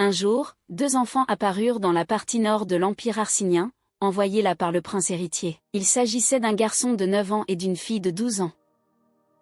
Un jour, deux enfants apparurent dans la partie nord de l'Empire arsinien, envoyés là par le prince héritier. Il s'agissait d'un garçon de 9 ans et d'une fille de 12 ans.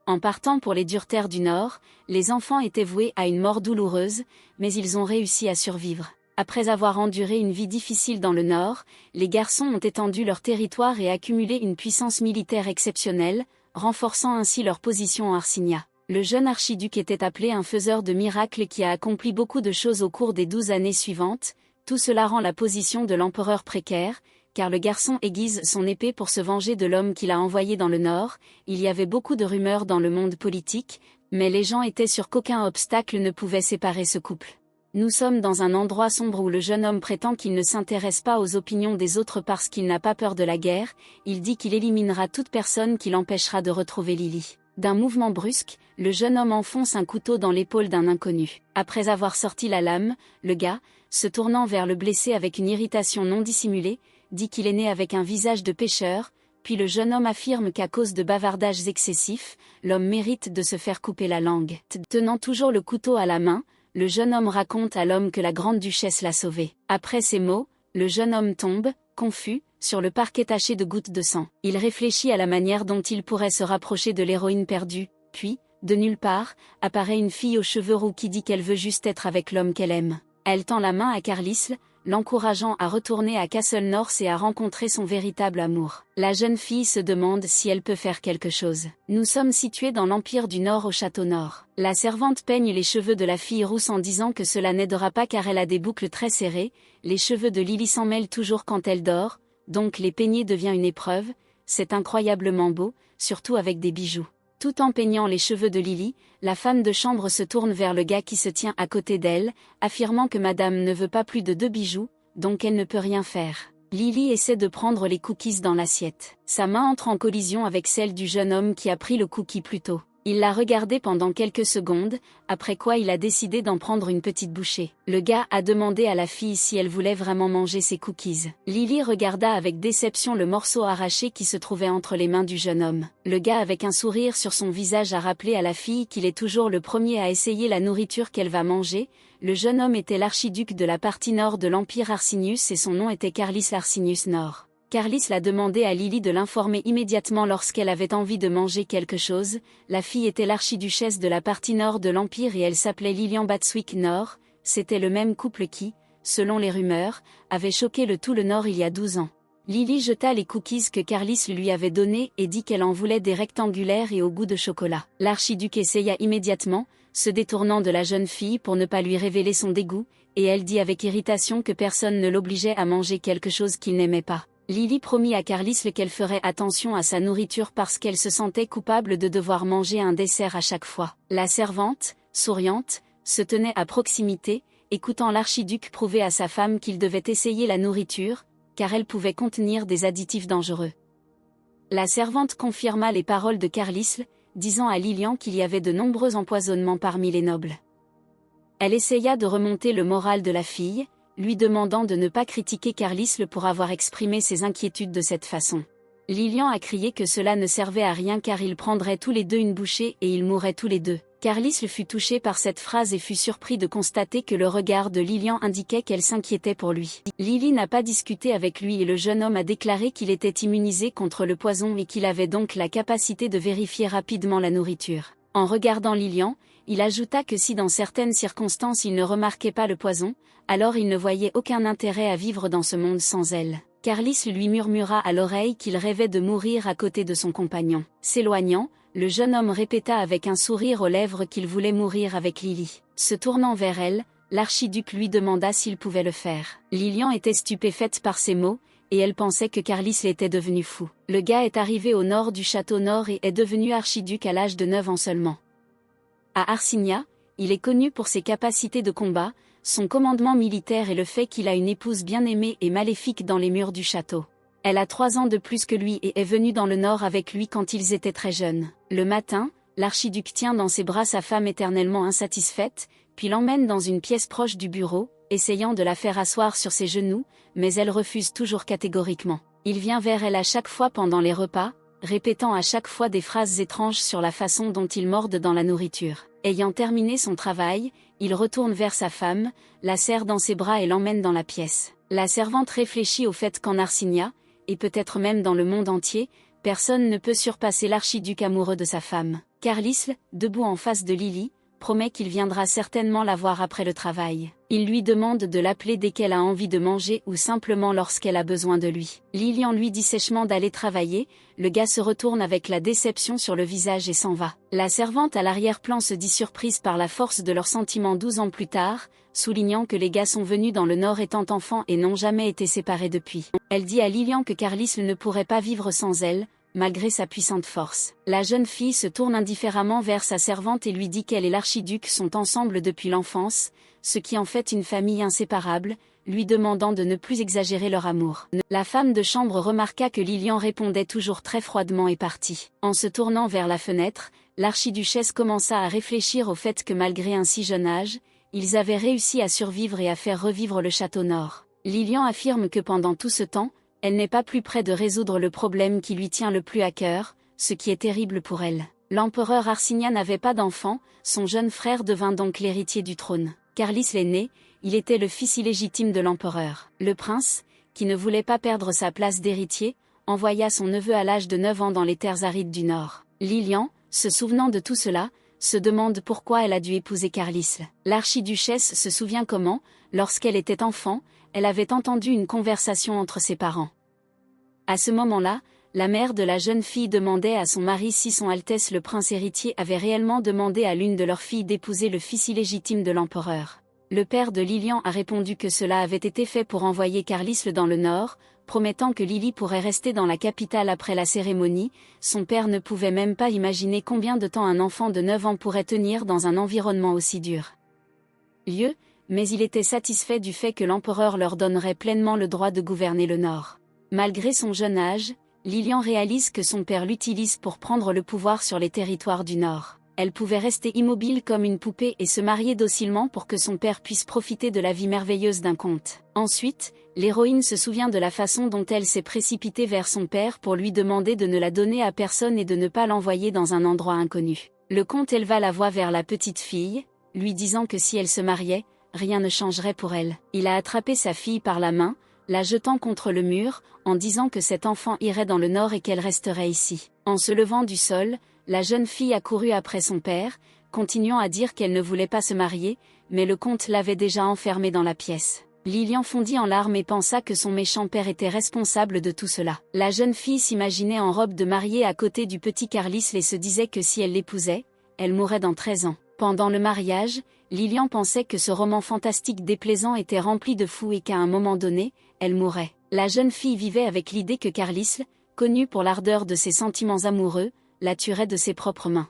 En partant pour les dures terres du Nord, les enfants étaient voués à une mort douloureuse, mais ils ont réussi à survivre. Après avoir enduré une vie difficile dans le Nord, les garçons ont étendu leur territoire et accumulé une puissance militaire exceptionnelle, renforçant ainsi leur position en Arsinia. Le jeune archiduc était appelé un faiseur de miracles qui a accompli beaucoup de choses au cours des 12 années suivantes. Tout cela rend la position de l'empereur précaire, car le garçon aiguise son épée pour se venger de l'homme qu'il a envoyé dans le Nord. Il y avait beaucoup de rumeurs dans le monde politique, mais les gens étaient sûrs qu'aucun obstacle ne pouvait séparer ce couple. Nous sommes dans un endroit sombre où le jeune homme prétend qu'il ne s'intéresse pas aux opinions des autres parce qu'il n'a pas peur de la guerre. Il dit qu'il éliminera toute personne qui l'empêchera de retrouver Lily. D'un mouvement brusque, le jeune homme enfonce un couteau dans l'épaule d'un inconnu. Après avoir sorti la lame, le gars, se tournant vers le blessé avec une irritation non dissimulée, dit qu'il est né avec un visage de pêcheur, puis le jeune homme affirme qu'à cause de bavardages excessifs, l'homme mérite de se faire couper la langue. Tenant toujours le couteau à la main, le jeune homme raconte à l'homme que la grande duchesse l'a sauvé. Après ces mots, le jeune homme tombe, confus, sur le parquet taché de gouttes de sang. Il réfléchit à la manière dont il pourrait se rapprocher de l'héroïne perdue, puis, de nulle part, apparaît une fille aux cheveux roux qui dit qu'elle veut juste être avec l'homme qu'elle aime. Elle tend la main à Carlisle, l'encourageant à retourner à Castle North et à rencontrer son véritable amour. La jeune fille se demande si elle peut faire quelque chose. Nous sommes situés dans l'Empire du Nord au Château Nord. La servante peigne les cheveux de la fille rousse en disant que cela n'aidera pas car elle a des boucles très serrées. Les cheveux de Lily s'en mêlent toujours quand elle dort, donc les peigner devient une épreuve. C'est incroyablement beau, surtout avec des bijoux. Tout en peignant les cheveux de Lily, la femme de chambre se tourne vers le gars qui se tient à côté d'elle, affirmant que madame ne veut pas plus de 2 bijoux, donc elle ne peut rien faire. Lily essaie de prendre les cookies dans l'assiette. Sa main entre en collision avec celle du jeune homme qui a pris le cookie plus tôt. Il l'a regardé pendant quelques secondes, après quoi il a décidé d'en prendre une petite bouchée. Le gars a demandé à la fille si elle voulait vraiment manger ses cookies. Lily regarda avec déception le morceau arraché qui se trouvait entre les mains du jeune homme. Le gars avec un sourire sur son visage a rappelé à la fille qu'il est toujours le premier à essayer la nourriture qu'elle va manger. Le jeune homme était l'archiduc de la partie nord de l'Empire Arsinius et son nom était Carlisle Arsinius Nord. Carlisle a demandé à Lily de l'informer immédiatement lorsqu'elle avait envie de manger quelque chose. La fille était l'archiduchesse de la partie nord de l'Empire et elle s'appelait Lilian Batswick Nord. C'était le même couple qui, selon les rumeurs, avait choqué tout le Nord il y a 12 ans. Lily jeta les cookies que Carlisle lui avait donnés et dit qu'elle en voulait des rectangulaires et au goût de chocolat. L'archiduc essaya immédiatement, se détournant de la jeune fille pour ne pas lui révéler son dégoût, et elle dit avec irritation que personne ne l'obligeait à manger quelque chose qu'il n'aimait pas. Lily promit à Carlisle qu'elle ferait attention à sa nourriture parce qu'elle se sentait coupable de devoir manger un dessert à chaque fois. La servante, souriante, se tenait à proximité, écoutant l'archiduc prouver à sa femme qu'il devait essayer la nourriture, car elle pouvait contenir des additifs dangereux. La servante confirma les paroles de Carlisle, disant à Lilian qu'il y avait de nombreux empoisonnements parmi les nobles. Elle essaya de remonter le moral de la fille, lui demandant de ne pas critiquer Carlisle pour avoir exprimé ses inquiétudes de cette façon. Lilian a crié que cela ne servait à rien car ils prendraient tous les deux une bouchée et ils mourraient tous les deux. Carlisle fut touché par cette phrase et fut surpris de constater que le regard de Lilian indiquait qu'elle s'inquiétait pour lui. Lily n'a pas discuté avec lui et le jeune homme a déclaré qu'il était immunisé contre le poison et qu'il avait donc la capacité de vérifier rapidement la nourriture. En regardant Lilian, il ajouta que si dans certaines circonstances il ne remarquait pas le poison, alors il ne voyait aucun intérêt à vivre dans ce monde sans elle. Carlisle lui murmura à l'oreille qu'il rêvait de mourir à côté de son compagnon. S'éloignant, le jeune homme répéta avec un sourire aux lèvres qu'il voulait mourir avec Lily. Se tournant vers elle, l'archiduc lui demanda s'il pouvait le faire. Lilian était stupéfaite par ces mots, et elle pensait que Carlisle était devenu fou. Le gars est arrivé au nord du château Nord et est devenu archiduc à l'âge de 9 ans seulement. À Arsinia, il est connu pour ses capacités de combat, son commandement militaire et le fait qu'il a une épouse bien-aimée et maléfique dans les murs du château. Elle a 3 ans de plus que lui et est venue dans le nord avec lui quand ils étaient très jeunes. Le matin, l'archiduc tient dans ses bras sa femme éternellement insatisfaite, puis l'emmène dans une pièce proche du bureau, essayant de la faire asseoir sur ses genoux, mais elle refuse toujours catégoriquement. Il vient vers elle à chaque fois pendant les repas, répétant à chaque fois des phrases étranges sur la façon dont il morde dans la nourriture. Ayant terminé son travail, il retourne vers sa femme, la serre dans ses bras et l'emmène dans la pièce. La servante réfléchit au fait qu'en Arcinia, et peut-être même dans le monde entier, personne ne peut surpasser l'archiduc amoureux de sa femme. Carlisle, debout en face de Lily, promet qu'il viendra certainement la voir après le travail. Il lui demande de l'appeler dès qu'elle a envie de manger ou simplement lorsqu'elle a besoin de lui. Lilian lui dit sèchement d'aller travailler, le gars se retourne avec la déception sur le visage et s'en va. La servante à l'arrière-plan se dit surprise par la force de leurs sentiments 12 ans plus tard, soulignant que les gars sont venus dans le Nord étant enfants et n'ont jamais été séparés depuis. Elle dit à Lilian que Carlisle ne pourrait pas vivre sans elle, malgré sa puissante force. La jeune fille se tourne indifféremment vers sa servante et lui dit qu'elle et l'archiduc sont ensemble depuis l'enfance, ce qui en fait une famille inséparable, lui demandant de ne plus exagérer leur amour. La femme de chambre remarqua que Lilian répondait toujours très froidement et partit. En se tournant vers la fenêtre, l'archiduchesse commença à réfléchir au fait que malgré un si jeune âge, ils avaient réussi à survivre et à faire revivre le château Nord. Lilian affirme que pendant tout ce temps, elle n'est pas plus près de résoudre le problème qui lui tient le plus à cœur, ce qui est terrible pour elle. L'empereur Arcinia n'avait pas d'enfant, son jeune frère devint donc l'héritier du trône. Carlisle est né, il était le fils illégitime de l'empereur. Le prince, qui ne voulait pas perdre sa place d'héritier, envoya son neveu à l'âge de 9 ans dans les terres arides du Nord. Lilian, se souvenant de tout cela, se demande pourquoi elle a dû épouser Carlisle. L'archiduchesse se souvient comment, lorsqu'elle était enfant, elle avait entendu une conversation entre ses parents. À ce moment-là, la mère de la jeune fille demandait à son mari si son Altesse le prince héritier avait réellement demandé à l'une de leurs filles d'épouser le fils illégitime de l'empereur. Le père de Lilian a répondu que cela avait été fait pour envoyer Carlisle dans le Nord, promettant que Lily pourrait rester dans la capitale après la cérémonie. Son père ne pouvait même pas imaginer combien de temps un enfant de 9 ans pourrait tenir dans un environnement aussi dur. Mais il était satisfait du fait que l'empereur leur donnerait pleinement le droit de gouverner le Nord. Malgré son jeune âge, Lilian réalise que son père l'utilise pour prendre le pouvoir sur les territoires du Nord. Elle pouvait rester immobile comme une poupée et se marier docilement pour que son père puisse profiter de la vie merveilleuse d'un conte. Ensuite, l'héroïne se souvient de la façon dont elle s'est précipitée vers son père pour lui demander de ne la donner à personne et de ne pas l'envoyer dans un endroit inconnu. Le comte éleva la voix vers la petite fille, lui disant que si elle se mariait, rien ne changerait pour elle. Il a attrapé sa fille par la main, la jetant contre le mur, en disant que cet enfant irait dans le Nord et qu'elle resterait ici. En se levant du sol, la jeune fille a couru après son père, continuant à dire qu'elle ne voulait pas se marier, mais le comte l'avait déjà enfermée dans la pièce. Lilian fondit en larmes et pensa que son méchant père était responsable de tout cela. La jeune fille s'imaginait en robe de mariée à côté du petit Carlisle et se disait que si elle l'épousait, elle mourrait dans 13 ans. Pendant le mariage, Lilian pensait que ce roman fantastique déplaisant était rempli de fous et qu'à un moment donné, elle mourrait. La jeune fille vivait avec l'idée que Carlisle, connu pour l'ardeur de ses sentiments amoureux, la tuerait de ses propres mains.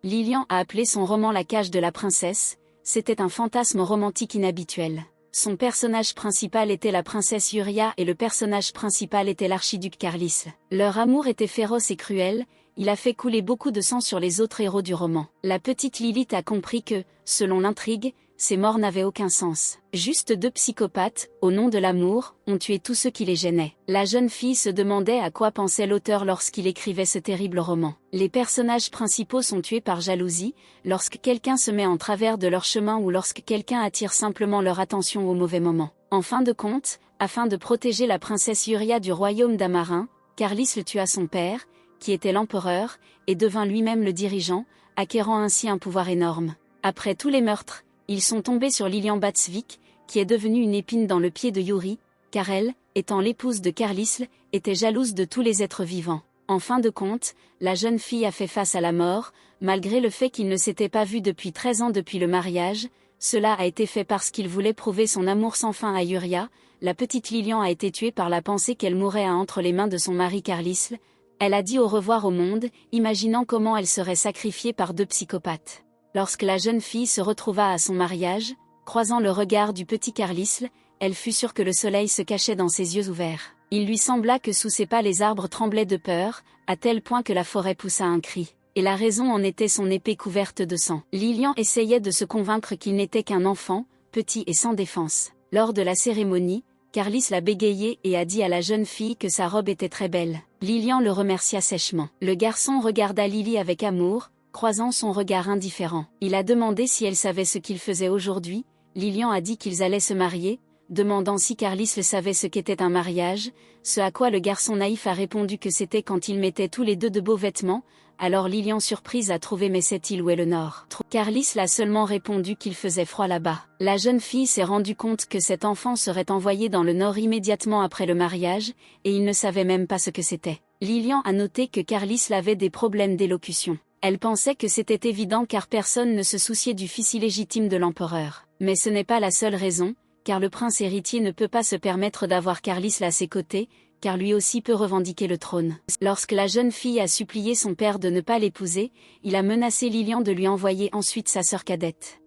Lilian a appelé son roman La cage de la princesse, c'était un fantasme romantique inhabituel. Son personnage principal était la princesse Yuria et le personnage principal était l'archiduc Carlisle. Leur amour était féroce et cruel, il a fait couler beaucoup de sang sur les autres héros du roman. La petite Lilith a compris que, selon l'intrigue, ces morts n'avaient aucun sens. Juste 2 psychopathes, au nom de l'amour, ont tué tous ceux qui les gênaient. La jeune fille se demandait à quoi pensait l'auteur lorsqu'il écrivait ce terrible roman. Les personnages principaux sont tués par jalousie, lorsque quelqu'un se met en travers de leur chemin ou lorsque quelqu'un attire simplement leur attention au mauvais moment. En fin de compte, afin de protéger la princesse Yuria du royaume d'Amarin, Carlisle tua son père, qui était l'empereur, et devint lui-même le dirigeant, acquérant ainsi un pouvoir énorme. Après tous les meurtres, ils sont tombés sur Lilian Batsvik, qui est devenue une épine dans le pied de Yuri, car elle, étant l'épouse de Carlisle, était jalouse de tous les êtres vivants. En fin de compte, la jeune fille a fait face à la mort, malgré le fait qu'il ne s'était pas vu depuis 13 ans depuis le mariage. Cela a été fait parce qu'il voulait prouver son amour sans fin à Yuria. La petite Lilian a été tuée par la pensée qu'elle mourrait entre les mains de son mari Carlisle. Elle a dit au revoir au monde, imaginant comment elle serait sacrifiée par 2 psychopathes. Lorsque la jeune fille se retrouva à son mariage, croisant le regard du petit Carlisle, elle fut sûre que le soleil se cachait dans ses yeux ouverts. Il lui sembla que sous ses pas les arbres tremblaient de peur, à tel point que la forêt poussa un cri. Et la raison en était son épée couverte de sang. Lilian essayait de se convaincre qu'il n'était qu'un enfant, petit et sans défense. Lors de la cérémonie, Carlisle a bégayé et a dit à la jeune fille que sa robe était très belle. Lilian le remercia sèchement. Le garçon regarda Lily avec amour, croisant son regard indifférent. Il a demandé si elle savait ce qu'il faisait aujourd'hui. Lilian a dit qu'ils allaient se marier, demandant si Carlis le savait ce qu'était un mariage, ce à quoi le garçon naïf a répondu que c'était quand ils mettaient tous les deux de beaux vêtements. Alors Lilian surprise a trouvé mais sait-il où est le nord? Carlis l'a seulement répondu qu'il faisait froid là-bas. La jeune fille s'est rendue compte que cet enfant serait envoyé dans le nord immédiatement après le mariage, et il ne savait même pas ce que c'était. Lilian a noté que Carlis avait des problèmes d'élocution. Elle pensait que c'était évident car personne ne se souciait du fils illégitime de l'empereur. Mais ce n'est pas la seule raison, car le prince héritier ne peut pas se permettre d'avoir Carlis à ses côtés, car lui aussi peut revendiquer le trône. Lorsque la jeune fille a supplié son père de ne pas l'épouser, il a menacé Lilian de lui envoyer ensuite sa sœur cadette.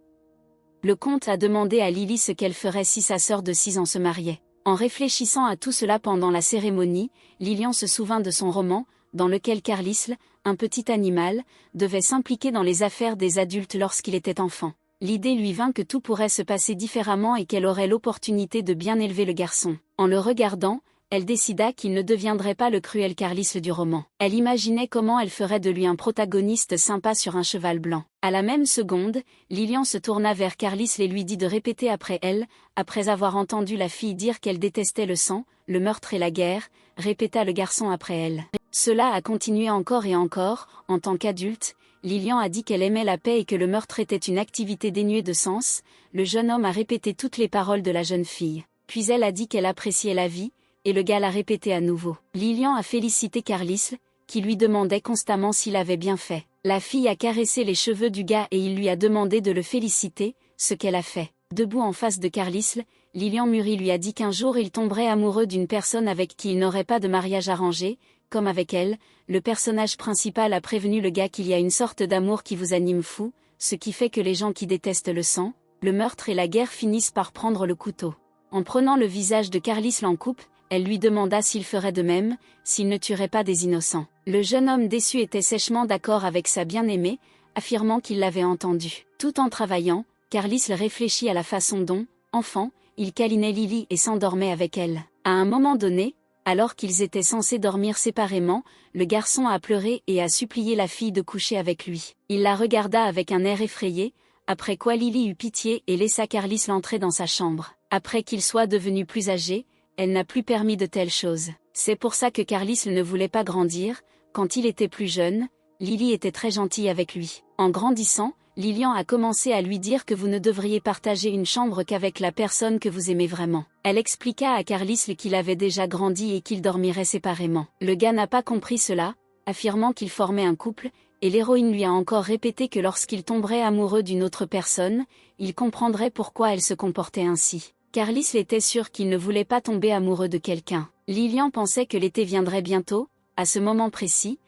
Le comte a demandé à Lily ce qu'elle ferait si sa sœur de 6 ans se mariait. En réfléchissant à tout cela pendant la cérémonie, Lilian se souvint de son roman, dans lequel Carlis, un petit animal, devait s'impliquer dans les affaires des adultes lorsqu'il était enfant. L'idée lui vint que tout pourrait se passer différemment et qu'elle aurait l'opportunité de bien élever le garçon. En le regardant, elle décida qu'il ne deviendrait pas le cruel Carlis du roman. Elle imaginait comment elle ferait de lui un protagoniste sympa sur un cheval blanc. À la même seconde, Lilian se tourna vers Carlis et lui dit de répéter après elle, après avoir entendu la fille dire qu'elle détestait le sang, le meurtre et la guerre, répéta le garçon après elle. Cela a continué encore et encore, en tant qu'adulte. Lilian a dit qu'elle aimait la paix et que le meurtre était une activité dénuée de sens. Le jeune homme a répété toutes les paroles de la jeune fille. Puis elle a dit qu'elle appréciait la vie, et le gars l'a répété à nouveau. Lilian a félicité Carlis, qui lui demandait constamment s'il avait bien fait. La fille a caressé les cheveux du gars et il lui a demandé de le féliciter, ce qu'elle a fait. Debout en face de Carlis, Lilian Muri lui a dit qu'un jour il tomberait amoureux d'une personne avec qui il n'aurait pas de mariage arrangé. Comme avec elle, le personnage principal a prévenu le gars qu'il y a une sorte d'amour qui vous anime fou, ce qui fait que les gens qui détestent le sang, le meurtre et la guerre finissent par prendre le couteau. En prenant le visage de Carlis en coupe, elle lui demanda s'il ferait de même, s'il ne tuerait pas des innocents. Le jeune homme déçu était sèchement d'accord avec sa bien-aimée, affirmant qu'il l'avait entendue. Tout en travaillant, Carlis réfléchit à la façon dont, enfant, il câlinait Lily et s'endormait avec elle. À un moment donné, alors qu'ils étaient censés dormir séparément, le garçon a pleuré et a supplié la fille de coucher avec lui. Il la regarda avec un air effrayé, après quoi Lily eut pitié et laissa Carlis l'entrer dans sa chambre. Après qu'il soit devenu plus âgé, elle n'a plus permis de telles choses. C'est pour ça que Carlis ne voulait pas grandir. Quand il était plus jeune, Lily était très gentille avec lui. En grandissant, Lilian a commencé à lui dire que vous ne devriez partager une chambre qu'avec la personne que vous aimez vraiment. Elle expliqua à Carlis qu'il avait déjà grandi et qu'ils dormiraient séparément. Le gars n'a pas compris cela, affirmant qu'ils formaient un couple, et l'héroïne lui a encore répété que lorsqu'il tomberait amoureux d'une autre personne, il comprendrait pourquoi elle se comportait ainsi. Carlis était sûr qu'il ne voulait pas tomber amoureux de quelqu'un. Lilian pensait que l'été viendrait bientôt, à ce moment précis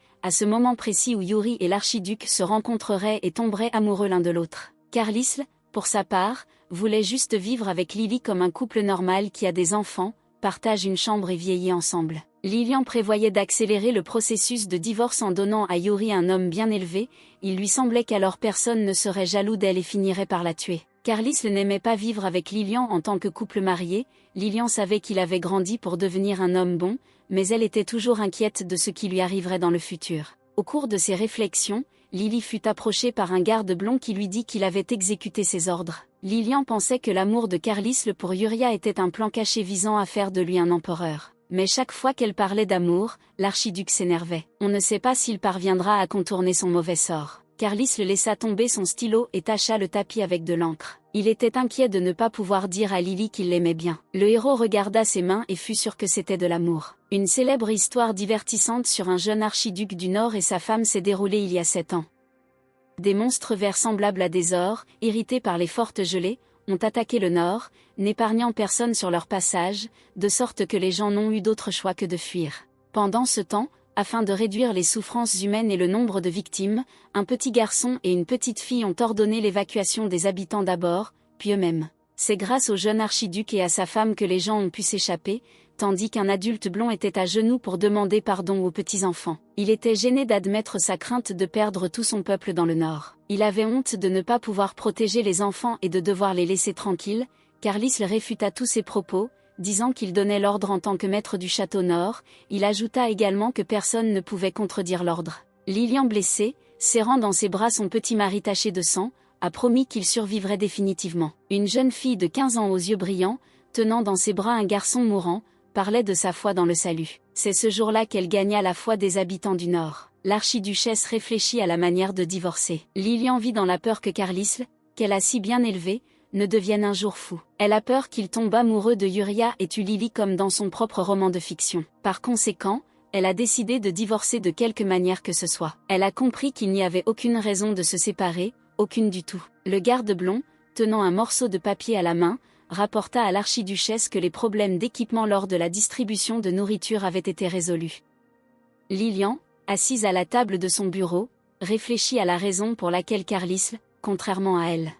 où Yuri et l'archiduc se rencontreraient et tomberaient amoureux l'un de l'autre. Carlis, pour sa part, voulait juste vivre avec Lily comme un couple normal qui a des enfants, partage une chambre et vieillit ensemble. Lilian prévoyait d'accélérer le processus de divorce en donnant à Yuri un homme bien élevé. Il lui semblait qu'alors personne ne serait jaloux d'elle et finirait par la tuer. Carlis n'aimait pas vivre avec Lilian en tant que couple marié. Lilian savait qu'il avait grandi pour devenir un homme bon, mais elle était toujours inquiète de ce qui lui arriverait dans le futur. Au cours de ses réflexions, Lily fut approchée par un garde blond qui lui dit qu'il avait exécuté ses ordres. Lilian pensait que l'amour de Carlis pour Yuria était un plan caché visant à faire de lui un empereur. Mais chaque fois qu'elle parlait d'amour, l'archiduc s'énervait. On ne sait pas s'il parviendra à contourner son mauvais sort. Carlis le laissa tomber son stylo et tacha le tapis avec de l'encre. Il était inquiet de ne pas pouvoir dire à Lily qu'il l'aimait bien. Le héros regarda ses mains et fut sûr que c'était de l'amour. Une célèbre histoire divertissante sur un jeune archiduc du Nord et sa femme s'est déroulée il y a 7 ans. Des monstres verts semblables à des ors, irrités par les fortes gelées, ont attaqué le Nord, n'épargnant personne sur leur passage, de sorte que les gens n'ont eu d'autre choix que de fuir. Pendant ce temps, afin de réduire les souffrances humaines et le nombre de victimes, un petit garçon et une petite fille ont ordonné l'évacuation des habitants d'abord, puis eux-mêmes. C'est grâce au jeune archiduc et à sa femme que les gens ont pu s'échapper, tandis qu'un adulte blond était à genoux pour demander pardon aux petits-enfants. Il était gêné d'admettre sa crainte de perdre tout son peuple dans le Nord. Il avait honte de ne pas pouvoir protéger les enfants et de devoir les laisser tranquilles. Carlis réfuta tous ses propos, disant qu'il donnait l'ordre en tant que maître du château Nord. Il ajouta également que personne ne pouvait contredire l'ordre. Lilian blessée, serrant dans ses bras son petit mari taché de sang, a promis qu'il survivrait définitivement. Une jeune fille de 15 ans aux yeux brillants, tenant dans ses bras un garçon mourant, parlait de sa foi dans le salut. C'est ce jour-là qu'elle gagna la foi des habitants du Nord. L'archiduchesse réfléchit à la manière de divorcer. Lilian vit dans la peur que Carlisle, qu'elle a si bien élevé, ne devienne un jour fou. Elle a peur qu'il tombe amoureux de Yuria et tue Lily comme dans son propre roman de fiction. Par conséquent, elle a décidé de divorcer de quelque manière que ce soit. Elle a compris qu'il n'y avait aucune raison de se séparer, aucune du tout. Le garde blond, tenant un morceau de papier à la main, rapporta à l'archiduchesse que les problèmes d'équipement lors de la distribution de nourriture avaient été résolus. Lilian, assise à la table de son bureau, réfléchit à la raison pour laquelle Carlisle, contrairement à elle,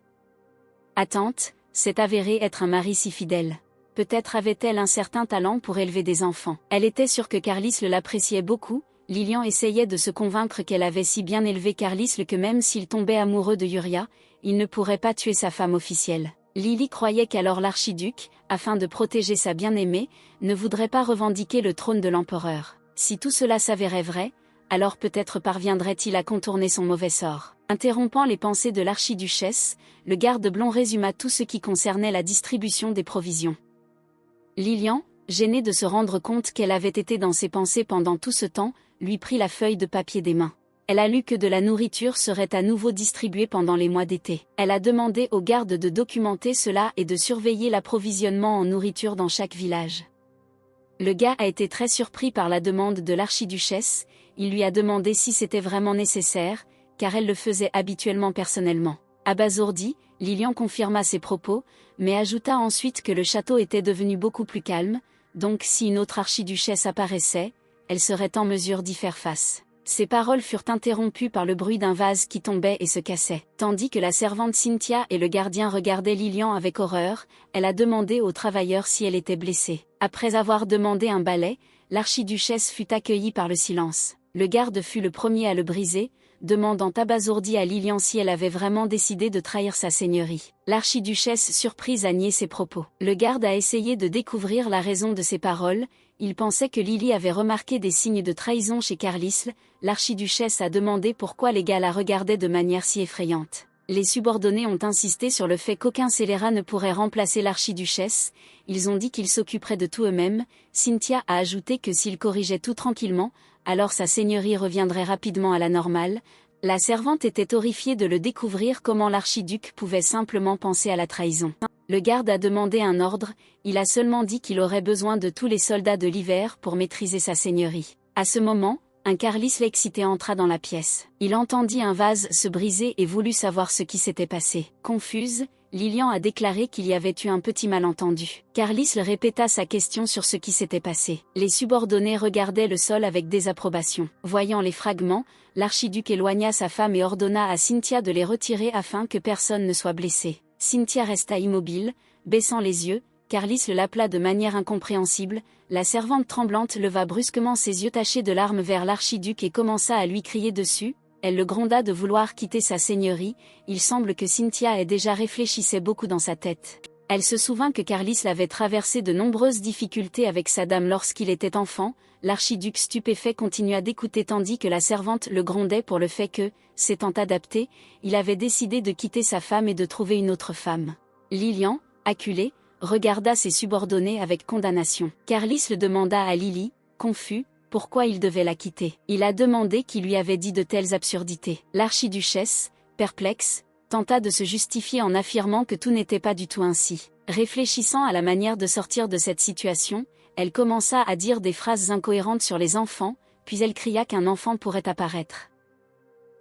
attente, s'est avéré être un mari si fidèle. Peut-être avait-elle un certain talent pour élever des enfants. Elle était sûre que Carlisle l'appréciait beaucoup. Lilian essayait de se convaincre qu'elle avait si bien élevé Carlisle que même s'il tombait amoureux de Yuria, il ne pourrait pas tuer sa femme officielle. Lily croyait qu'alors l'archiduc, afin de protéger sa bien-aimée, ne voudrait pas revendiquer le trône de l'empereur. Si tout cela s'avérait vrai, alors peut-être parviendrait-il à contourner son mauvais sort. Interrompant les pensées de l'archiduchesse, le garde blond résuma tout ce qui concernait la distribution des provisions. Lilian, gênée de se rendre compte qu'elle avait été dans ses pensées pendant tout ce temps, lui prit la feuille de papier des mains. Elle a lu que de la nourriture serait à nouveau distribuée pendant les mois d'été. Elle a demandé aux gardes de documenter cela et de surveiller l'approvisionnement en nourriture dans chaque village. Le gars a été très surpris par la demande de l'archiduchesse, il lui a demandé si c'était vraiment nécessaire, car elle le faisait habituellement personnellement. Abasourdi, Lilian confirma ses propos, mais ajouta ensuite que le château était devenu beaucoup plus calme, donc si une autre archiduchesse apparaissait, elle serait en mesure d'y faire face. Ces paroles furent interrompues par le bruit d'un vase qui tombait et se cassait. Tandis que la servante Cynthia et le gardien regardaient Lilian avec horreur, elle a demandé aux travailleurs si elle était blessée. Après avoir demandé un balai, l'archiduchesse fut accueillie par le silence. Le garde fut le premier à le briser, demandant abasourdi à Lilian si elle avait vraiment décidé de trahir sa seigneurie. L'archiduchesse surprise a nié ses propos. Le garde a essayé de découvrir la raison de ses paroles, il pensait que Lily avait remarqué des signes de trahison chez Carlisle. L'archiduchesse a demandé pourquoi les gars la regardaient de manière si effrayante. Les subordonnés ont insisté sur le fait qu'aucun scélérat ne pourrait remplacer l'archiduchesse, ils ont dit qu'ils s'occuperaient de tout eux-mêmes. Cynthia a ajouté que s'ils corrigeaient tout tranquillement, alors sa seigneurie reviendrait rapidement à la normale. La servante était horrifiée de le découvrir comment l'archiduc pouvait simplement penser à la trahison. Le garde a demandé un ordre, il a seulement dit qu'il aurait besoin de tous les soldats de l'hiver pour maîtriser sa seigneurie. À ce moment, un Carlisle excité entra dans la pièce. Il entendit un vase se briser et voulut savoir ce qui s'était passé. Confuse, Lilian a déclaré qu'il y avait eu un petit malentendu. Carlisle répéta sa question sur ce qui s'était passé. Les subordonnés regardaient le sol avec désapprobation. Voyant les fragments, l'archiduc éloigna sa femme et ordonna à Cynthia de les retirer afin que personne ne soit blessé. Cynthia resta immobile, baissant les yeux. Carlisle l'appela de manière incompréhensible. La servante tremblante leva brusquement ses yeux tachés de larmes vers l'archiduc et commença à lui crier dessus. Elle le gronda de vouloir quitter sa seigneurie. Il semble que Cynthia ait déjà réfléchissait beaucoup dans sa tête. Elle se souvint que Carlisle avait traversé de nombreuses difficultés avec sa dame lorsqu'il était enfant. L'archiduc stupéfait continua d'écouter tandis que la servante le grondait pour le fait que, s'étant adapté, il avait décidé de quitter sa femme et de trouver une autre femme. Lilian, acculé, regarda ses subordonnés avec condamnation. Carlisle demanda à Lily, confus, pourquoi il devait la quitter. Il a demandé qui lui avait dit de telles absurdités. L'archiduchesse, perplexe, tenta de se justifier en affirmant que tout n'était pas du tout ainsi. Réfléchissant à la manière de sortir de cette situation, elle commença à dire des phrases incohérentes sur les enfants, puis elle cria qu'un enfant pourrait apparaître.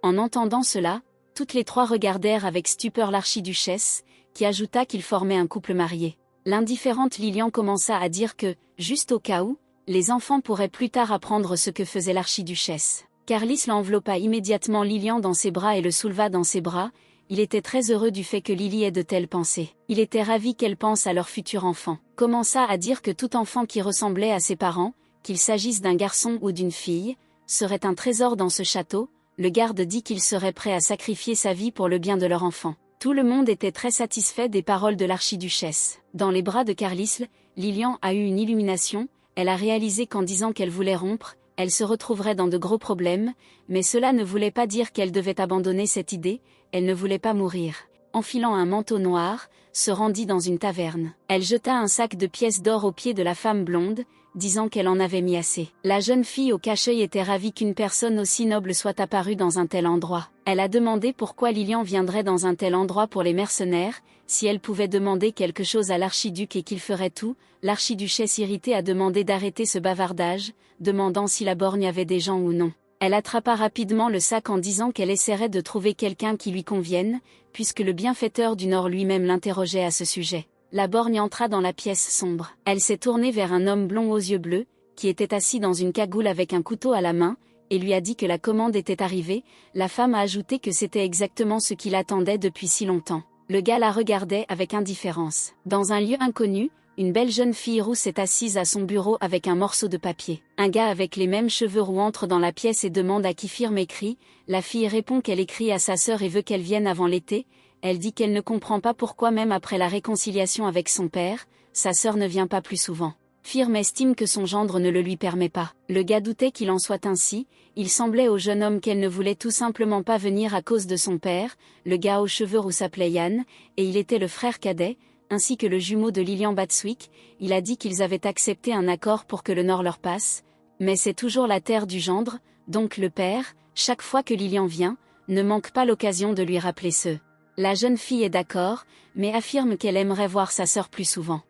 En entendant cela, toutes les trois regardèrent avec stupeur l'archiduchesse, qui ajouta qu'ils formaient un couple marié. L'indifférente Lilian commença à dire que, juste au cas où, les enfants pourraient plus tard apprendre ce que faisait l'archiduchesse. Carlisle enveloppa immédiatement Lilian dans ses bras et le souleva dans ses bras. Il était très heureux du fait que Lily ait de telles pensées. Il était ravi qu'elle pense à leur futur enfant. Commença à dire que tout enfant qui ressemblait à ses parents, qu'il s'agisse d'un garçon ou d'une fille, serait un trésor dans ce château. Le garde dit qu'il serait prêt à sacrifier sa vie pour le bien de leur enfant. Tout le monde était très satisfait des paroles de l'archiduchesse. Dans les bras de Carlisle, Lilian a eu une illumination. Elle a réalisé qu'en disant qu'elle voulait rompre, elle se retrouverait dans de gros problèmes, mais cela ne voulait pas dire qu'elle devait abandonner cette idée, elle ne voulait pas mourir. Enfilant un manteau noir, se rendit dans une taverne. Elle jeta un sac de pièces d'or aux pieds de la femme blonde, disant qu'elle en avait mis assez. La jeune fille au cache-œil était ravie qu'une personne aussi noble soit apparue dans un tel endroit. Elle a demandé pourquoi Lilian viendrait dans un tel endroit pour les mercenaires, si elle pouvait demander quelque chose à l'archiduc et qu'il ferait tout. L'archiduchesse irritée a demandé d'arrêter ce bavardage, demandant si la borgne avait des gens ou non. Elle attrapa rapidement le sac en disant qu'elle essaierait de trouver quelqu'un qui lui convienne, puisque le bienfaiteur du Nord lui-même l'interrogeait à ce sujet. La borgne entra dans la pièce sombre. Elle s'est tournée vers un homme blond aux yeux bleus, qui était assis dans une cagoule avec un couteau à la main, et lui a dit que la commande était arrivée. La femme a ajouté que c'était exactement ce qu'il attendait depuis si longtemps. Le gars la regardait avec indifférence. Dans un lieu inconnu, une belle jeune fille rousse est assise à son bureau avec un morceau de papier. Un gars avec les mêmes cheveux roux entre dans la pièce et demande à qui firme écrit. La fille répond qu'elle écrit à sa sœur et veut qu'elle vienne avant l'été. Elle dit qu'elle ne comprend pas pourquoi même après la réconciliation avec son père, sa sœur ne vient pas plus souvent. Firme estime que son gendre ne le lui permet pas. Le gars doutait qu'il en soit ainsi, il semblait au jeune homme qu'elle ne voulait tout simplement pas venir à cause de son père. Le gars aux cheveux roux s'appelait Yann, et il était le frère cadet, ainsi que le jumeau de Lilian Batswick. Il a dit qu'ils avaient accepté un accord pour que le Nord leur passe, mais c'est toujours la terre du gendre, donc le père, chaque fois que Lilian vient, ne manque pas l'occasion de lui rappeler ce. La jeune fille est d'accord, mais affirme qu'elle aimerait voir sa sœur plus souvent.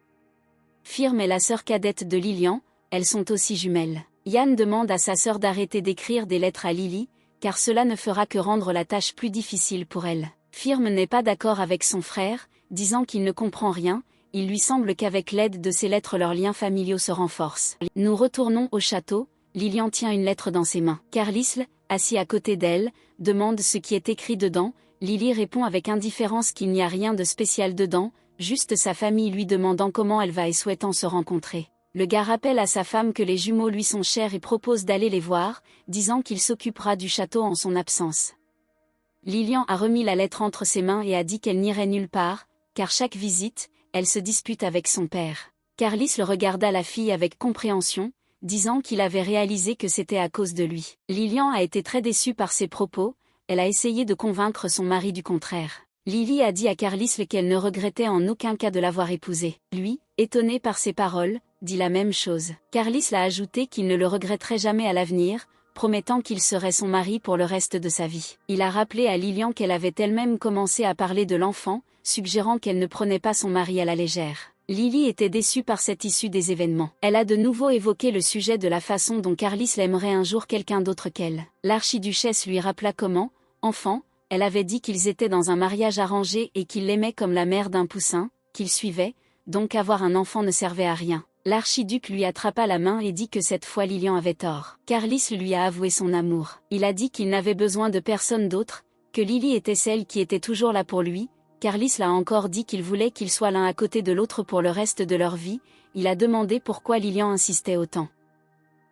Firme est la sœur cadette de Lilian, elles sont aussi jumelles. Yann demande à sa sœur d'arrêter d'écrire des lettres à Lily, car cela ne fera que rendre la tâche plus difficile pour elle. Firme n'est pas d'accord avec son frère, disant qu'il ne comprend rien, il lui semble qu'avec l'aide de ces lettres leurs liens familiaux se renforcent. Nous retournons au château, Lilian tient une lettre dans ses mains. Carlisle, assis à côté d'elle, demande ce qui est écrit dedans. Lily répond avec indifférence qu'il n'y a rien de spécial dedans, juste sa famille lui demandant comment elle va et souhaitant se rencontrer. Le gars rappelle à sa femme que les jumeaux lui sont chers et propose d'aller les voir, disant qu'il s'occupera du château en son absence. Lilian a remis la lettre entre ses mains et a dit qu'elle n'irait nulle part, car chaque visite, elle se dispute avec son père. Carlisle regarda la fille avec compréhension, disant qu'il avait réalisé que c'était à cause de lui. Lilian a été très déçue par ses propos, elle a essayé de convaincre son mari du contraire. Lily a dit à Carlisle qu'elle ne regrettait en aucun cas de l'avoir épousé. Lui, étonné par ses paroles, dit la même chose. Carlisle a ajouté qu'il ne le regretterait jamais à l'avenir, promettant qu'il serait son mari pour le reste de sa vie. Il a rappelé à Lilian qu'elle avait elle-même commencé à parler de l'enfant, suggérant qu'elle ne prenait pas son mari à la légère. Lily était déçue par cette issue des événements. Elle a de nouveau évoqué le sujet de la façon dont Carlisle aimerait un jour quelqu'un d'autre qu'elle. L'archiduchesse lui rappela comment, enfant, elle avait dit qu'ils étaient dans un mariage arrangé et qu'il l'aimait comme la mère d'un poussin, qu'il suivait, donc avoir un enfant ne servait à rien. L'archiduc lui attrapa la main et dit que cette fois Lilian avait tort. Carlisle lui a avoué son amour. Il a dit qu'il n'avait besoin de personne d'autre, que Lily était celle qui était toujours là pour lui. Carlisle a encore dit qu'il voulait qu'ils soient l'un à côté de l'autre pour le reste de leur vie. Il a demandé pourquoi Lilian insistait autant.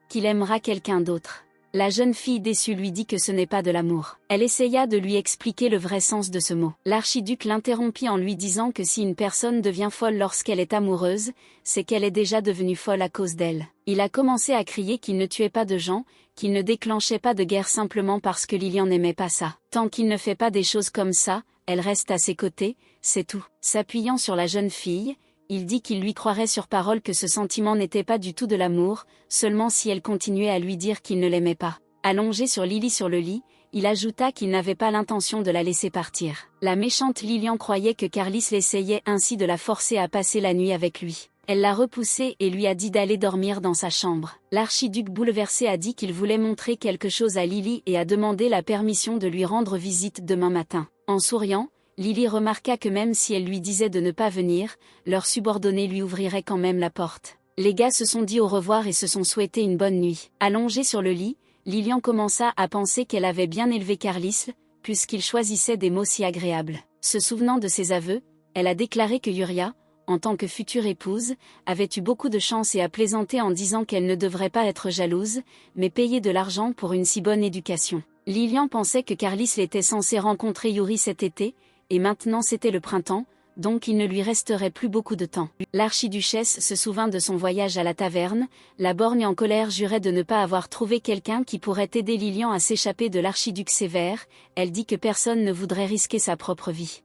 Qu'il aimera quelqu'un d'autre. La jeune fille déçue lui dit que ce n'est pas de l'amour. Elle essaya de lui expliquer le vrai sens de ce mot. L'archiduc l'interrompit en lui disant que si une personne devient folle lorsqu'elle est amoureuse, c'est qu'elle est déjà devenue folle à cause d'elle. Il a commencé à crier qu'il ne tuait pas de gens, qu'il ne déclenchait pas de guerre simplement parce que Lilian n'aimait pas ça. Tant qu'il ne fait pas des choses comme ça, elle reste à ses côtés, c'est tout. S'appuyant sur la jeune fille, il dit qu'il lui croirait sur parole que ce sentiment n'était pas du tout de l'amour, seulement si elle continuait à lui dire qu'il ne l'aimait pas. Allongé sur Lily sur le lit, il ajouta qu'il n'avait pas l'intention de la laisser partir. La méchante Lilian croyait que Carlisle essayait ainsi de la forcer à passer la nuit avec lui. Elle l'a repoussé et lui a dit d'aller dormir dans sa chambre. L'archiduc bouleversé a dit qu'il voulait montrer quelque chose à Lily et a demandé la permission de lui rendre visite demain matin. En souriant, Lily remarqua que même si elle lui disait de ne pas venir, leur subordonné lui ouvrirait quand même la porte. Les gars se sont dit au revoir et se sont souhaités une bonne nuit. Allongée sur le lit, Lilian commença à penser qu'elle avait bien élevé Carlisle, puisqu'il choisissait des mots si agréables. Se souvenant de ses aveux, elle a déclaré que Yuria, en tant que future épouse, avait eu beaucoup de chance et a plaisanté en disant qu'elle ne devrait pas être jalouse, mais payer de l'argent pour une si bonne éducation. Lilian pensait que Carlisle était censé rencontrer Yuri cet été, et maintenant c'était le printemps, donc il ne lui resterait plus beaucoup de temps. L'archiduchesse se souvint de son voyage à la taverne, la borgne en colère jurait de ne pas avoir trouvé quelqu'un qui pourrait aider Lilian à s'échapper de l'archiduc sévère, elle dit que personne ne voudrait risquer sa propre vie.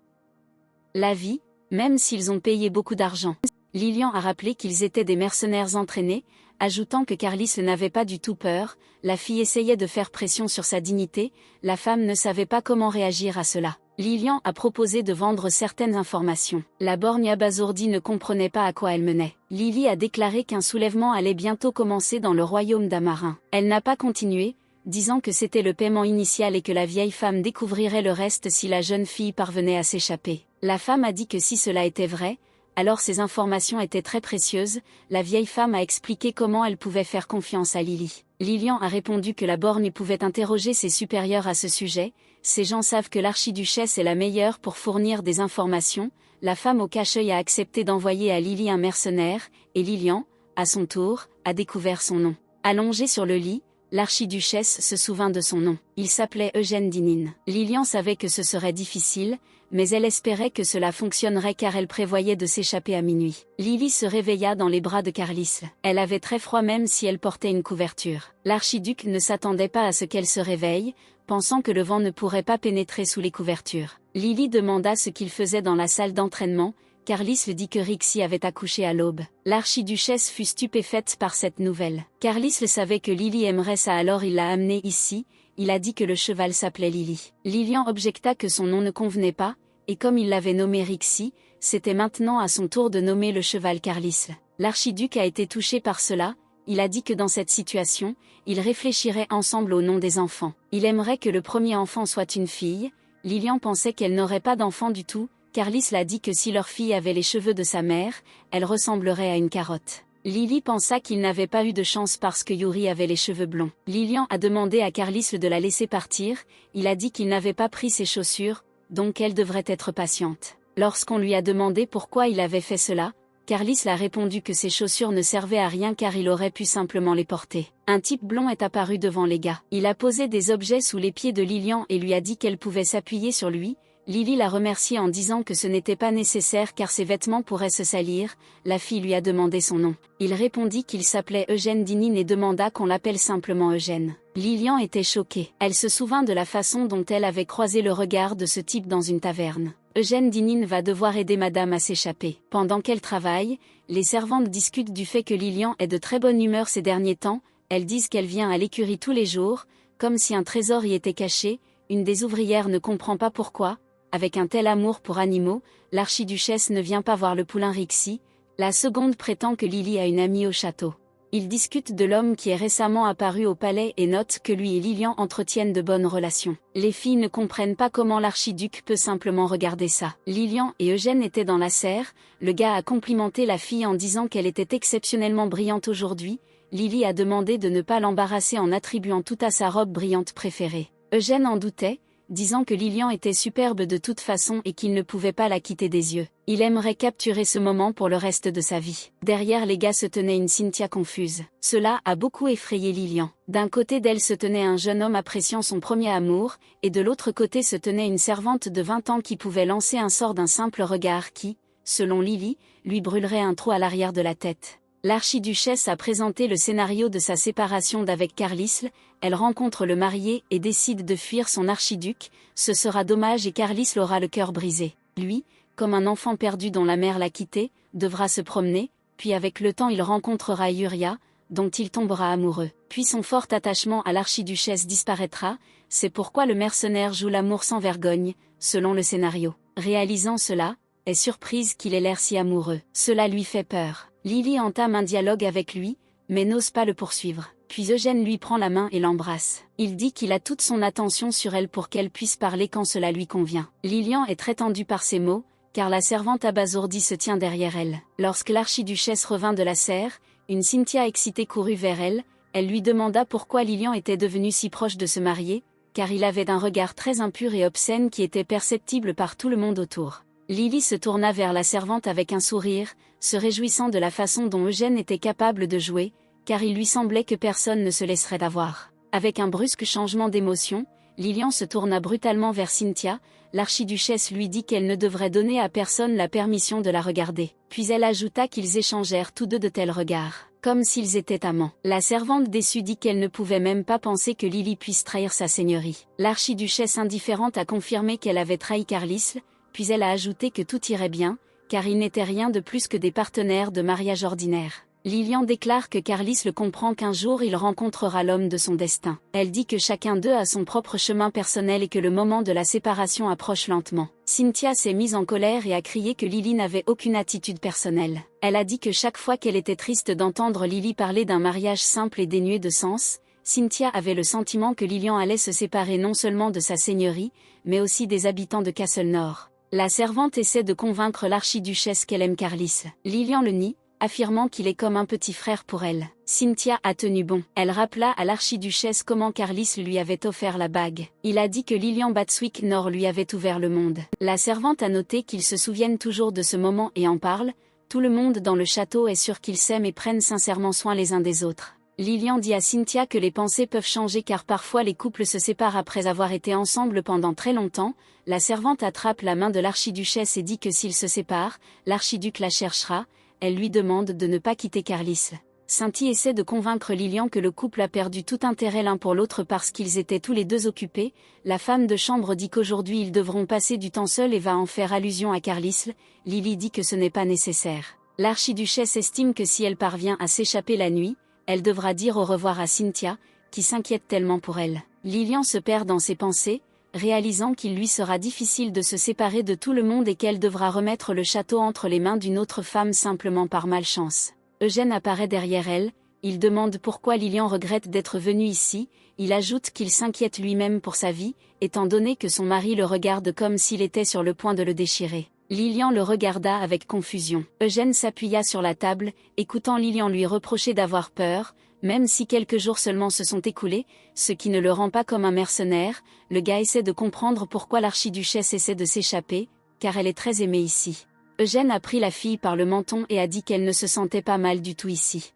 La vie, même s'ils ont payé beaucoup d'argent. Lilian a rappelé qu'ils étaient des mercenaires entraînés, ajoutant que Carlisle n'avait pas du tout peur, la fille essayait de faire pression sur sa dignité, la femme ne savait pas comment réagir à cela. Lilian a proposé de vendre certaines informations. La borgne abasourdie ne comprenait pas à quoi elle menait. Lily a déclaré qu'un soulèvement allait bientôt commencer dans le royaume d'Amarin. Elle n'a pas continué, disant que c'était le paiement initial et que la vieille femme découvrirait le reste si la jeune fille parvenait à s'échapper. La femme a dit que si cela était vrai, alors ces informations étaient très précieuses, la vieille femme a expliqué comment elle pouvait faire confiance à Lily. Lilian a répondu que la borgne pouvait interroger ses supérieurs à ce sujet, ces gens savent que l'archiduchesse est la meilleure pour fournir des informations, la femme au cache-œil a accepté d'envoyer à Lily un mercenaire, et Lilian, à son tour, a découvert son nom. Allongée sur le lit, l'archiduchesse se souvint de son nom. Il s'appelait Eugène Dinin. Lilian savait que ce serait difficile, mais elle espérait que cela fonctionnerait car elle prévoyait de s'échapper à minuit. Lily se réveilla dans les bras de Carlisle. Elle avait très froid même si elle portait une couverture. L'archiduc ne s'attendait pas à ce qu'elle se réveille, pensant que le vent ne pourrait pas pénétrer sous les couvertures. Lily demanda ce qu'il faisait dans la salle d'entraînement, Carlisle dit que Rixie avait accouché à l'aube. L'archiduchesse fut stupéfaite par cette nouvelle. Carlisle savait que Lily aimerait ça alors il l'a amenée ici, il a dit que le cheval s'appelait Lily. Lilian objecta que son nom ne convenait pas, et comme il l'avait nommé Rixie, c'était maintenant à son tour de nommer le cheval Carlisle. L'archiduc a été touché par cela, il a dit que dans cette situation, ils réfléchiraient ensemble au nom des enfants. Il aimerait que le premier enfant soit une fille, Lilian pensait qu'elle n'aurait pas d'enfant du tout, Carlisle a dit que si leur fille avait les cheveux de sa mère, elle ressemblerait à une carotte. Lily pensa qu'il n'avait pas eu de chance parce que Yuri avait les cheveux blonds. Lilian a demandé à Carlisle de la laisser partir, il a dit qu'il n'avait pas pris ses chaussures, donc elle devrait être patiente. Lorsqu'on lui a demandé pourquoi il avait fait cela, Carlisle a répondu que ses chaussures ne servaient à rien car il aurait pu simplement les porter. Un type blond est apparu devant les gars. Il a posé des objets sous les pieds de Lilian et lui a dit qu'elle pouvait s'appuyer sur lui. Lily l'a remercié en disant que ce n'était pas nécessaire car ses vêtements pourraient se salir, la fille lui a demandé son nom. Il répondit qu'il s'appelait Eugène Dinin et demanda qu'on l'appelle simplement Eugène. Lilian était choquée. Elle se souvint de la façon dont elle avait croisé le regard de ce type dans une taverne. Eugène Dinin va devoir aider madame à s'échapper. Pendant qu'elle travaille, les servantes discutent du fait que Lilian est de très bonne humeur ces derniers temps, elles disent qu'elle vient à l'écurie tous les jours, comme si un trésor y était caché, une des ouvrières ne comprend pas pourquoi. Avec un tel amour pour animaux, l'archiduchesse ne vient pas voir le poulain Rixie, la seconde prétend que Lily a une amie au château. Ils discutent de l'homme qui est récemment apparu au palais et notent que lui et Lilian entretiennent de bonnes relations. Les filles ne comprennent pas comment l'archiduc peut simplement regarder ça. Lilian et Eugène étaient dans la serre, le gars a complimenté la fille en disant qu'elle était exceptionnellement brillante aujourd'hui, Lily a demandé de ne pas l'embarrasser en attribuant tout à sa robe brillante préférée. Eugène en doutait, disant que Lilian était superbe de toute façon et qu'il ne pouvait pas la quitter des yeux. Il aimerait capturer ce moment pour le reste de sa vie. Derrière les gars se tenait une Cynthia confuse. Cela a beaucoup effrayé Lilian. D'un côté d'elle se tenait un jeune homme appréciant son premier amour, et de l'autre côté se tenait une servante de 20 ans qui pouvait lancer un sort d'un simple regard qui, selon Lily, lui brûlerait un trou à l'arrière de la tête. L'archiduchesse a présenté le scénario de sa séparation d'avec Carlisle, elle rencontre le marié et décide de fuir son archiduc, ce sera dommage et Carlisle aura le cœur brisé. Lui, comme un enfant perdu dont la mère l'a quitté, devra se promener, puis avec le temps il rencontrera Yuria, dont il tombera amoureux. Puis son fort attachement à l'archiduchesse disparaîtra, c'est pourquoi le mercenaire joue l'amour sans vergogne, selon le scénario. Réalisant cela, est surprise qu'il ait l'air si amoureux. Cela lui fait peur. Lily entame un dialogue avec lui, mais n'ose pas le poursuivre. Puis Eugène lui prend la main et l'embrasse. Il dit qu'il a toute son attention sur elle pour qu'elle puisse parler quand cela lui convient. Lilian est très tendue par ces mots, car la servante abasourdie se tient derrière elle. Lorsque l'archiduchesse revint de la serre, une Cynthia excitée courut vers elle, elle lui demanda pourquoi Lilian était devenu si proche de se marier, car il avait un regard très impur et obscène qui était perceptible par tout le monde autour. Lily se tourna vers la servante avec un sourire, se réjouissant de la façon dont Eugène était capable de jouer, car il lui semblait que personne ne se laisserait avoir. Avec un brusque changement d'émotion, Lilian se tourna brutalement vers Cynthia. L'archiduchesse lui dit qu'elle ne devrait donner à personne la permission de la regarder. Puis elle ajouta qu'ils échangèrent tous deux de tels regards, comme s'ils étaient amants. La servante déçue dit qu'elle ne pouvait même pas penser que Lily puisse trahir sa seigneurie. L'archiduchesse indifférente a confirmé qu'elle avait trahi Carlisle, puis elle a ajouté que tout irait bien, car ils n'étaient rien de plus que des partenaires de mariage ordinaire. Lilian déclare que Carlisle comprend qu'un jour il rencontrera l'homme de son destin. Elle dit que chacun d'eux a son propre chemin personnel et que le moment de la séparation approche lentement. Cynthia s'est mise en colère et a crié que Lily n'avait aucune attitude personnelle. Elle a dit que chaque fois qu'elle était triste d'entendre Lily parler d'un mariage simple et dénué de sens, Cynthia avait le sentiment que Lilian allait se séparer non seulement de sa seigneurie, mais aussi des habitants de Castle Nord. La servante essaie de convaincre l'archiduchesse qu'elle aime Carlisle. Lilian le nie, affirmant qu'il est comme un petit frère pour elle. Cynthia a tenu bon. Elle rappela à l'archiduchesse comment Carlisle lui avait offert la bague. Il a dit que Lilian Batswick Nord lui avait ouvert le monde. La servante a noté qu'ils se souviennent toujours de ce moment et en parlent. Tout le monde dans le château est sûr qu'ils s'aiment et prennent sincèrement soin les uns des autres. Lilian dit à Cynthia que les pensées peuvent changer car parfois les couples se séparent après avoir été ensemble pendant très longtemps. La servante attrape la main de l'archiduchesse et dit que s'ils se séparent, l'archiduc la cherchera. Elle lui demande de ne pas quitter Carlisle. Cynthia essaie de convaincre Lilian que le couple a perdu tout intérêt l'un pour l'autre parce qu'ils étaient tous les deux occupés. La femme de chambre dit qu'aujourd'hui ils devront passer du temps seuls et va en faire allusion à Carlisle. Lily dit que ce n'est pas nécessaire. L'archiduchesse estime que si elle parvient à s'échapper la nuit, elle devra dire au revoir à Cynthia, qui s'inquiète tellement pour elle. Lilian se perd dans ses pensées, réalisant qu'il lui sera difficile de se séparer de tout le monde et qu'elle devra remettre le château entre les mains d'une autre femme simplement par malchance. Eugène apparaît derrière elle, il demande pourquoi Lilian regrette d'être venue ici, il ajoute qu'il s'inquiète lui-même pour sa vie, étant donné que son mari le regarde comme s'il était sur le point de le déchirer. Lilian le regarda avec confusion. Eugène s'appuya sur la table, écoutant Lilian lui reprocher d'avoir peur. Même si quelques jours seulement se sont écoulés, ce qui ne le rend pas comme un mercenaire, le gars essaie de comprendre pourquoi l'archiduchesse essaie de s'échapper, car elle est très aimée ici. Eugène a pris la fille par le menton et a dit qu'elle ne se sentait pas mal du tout ici.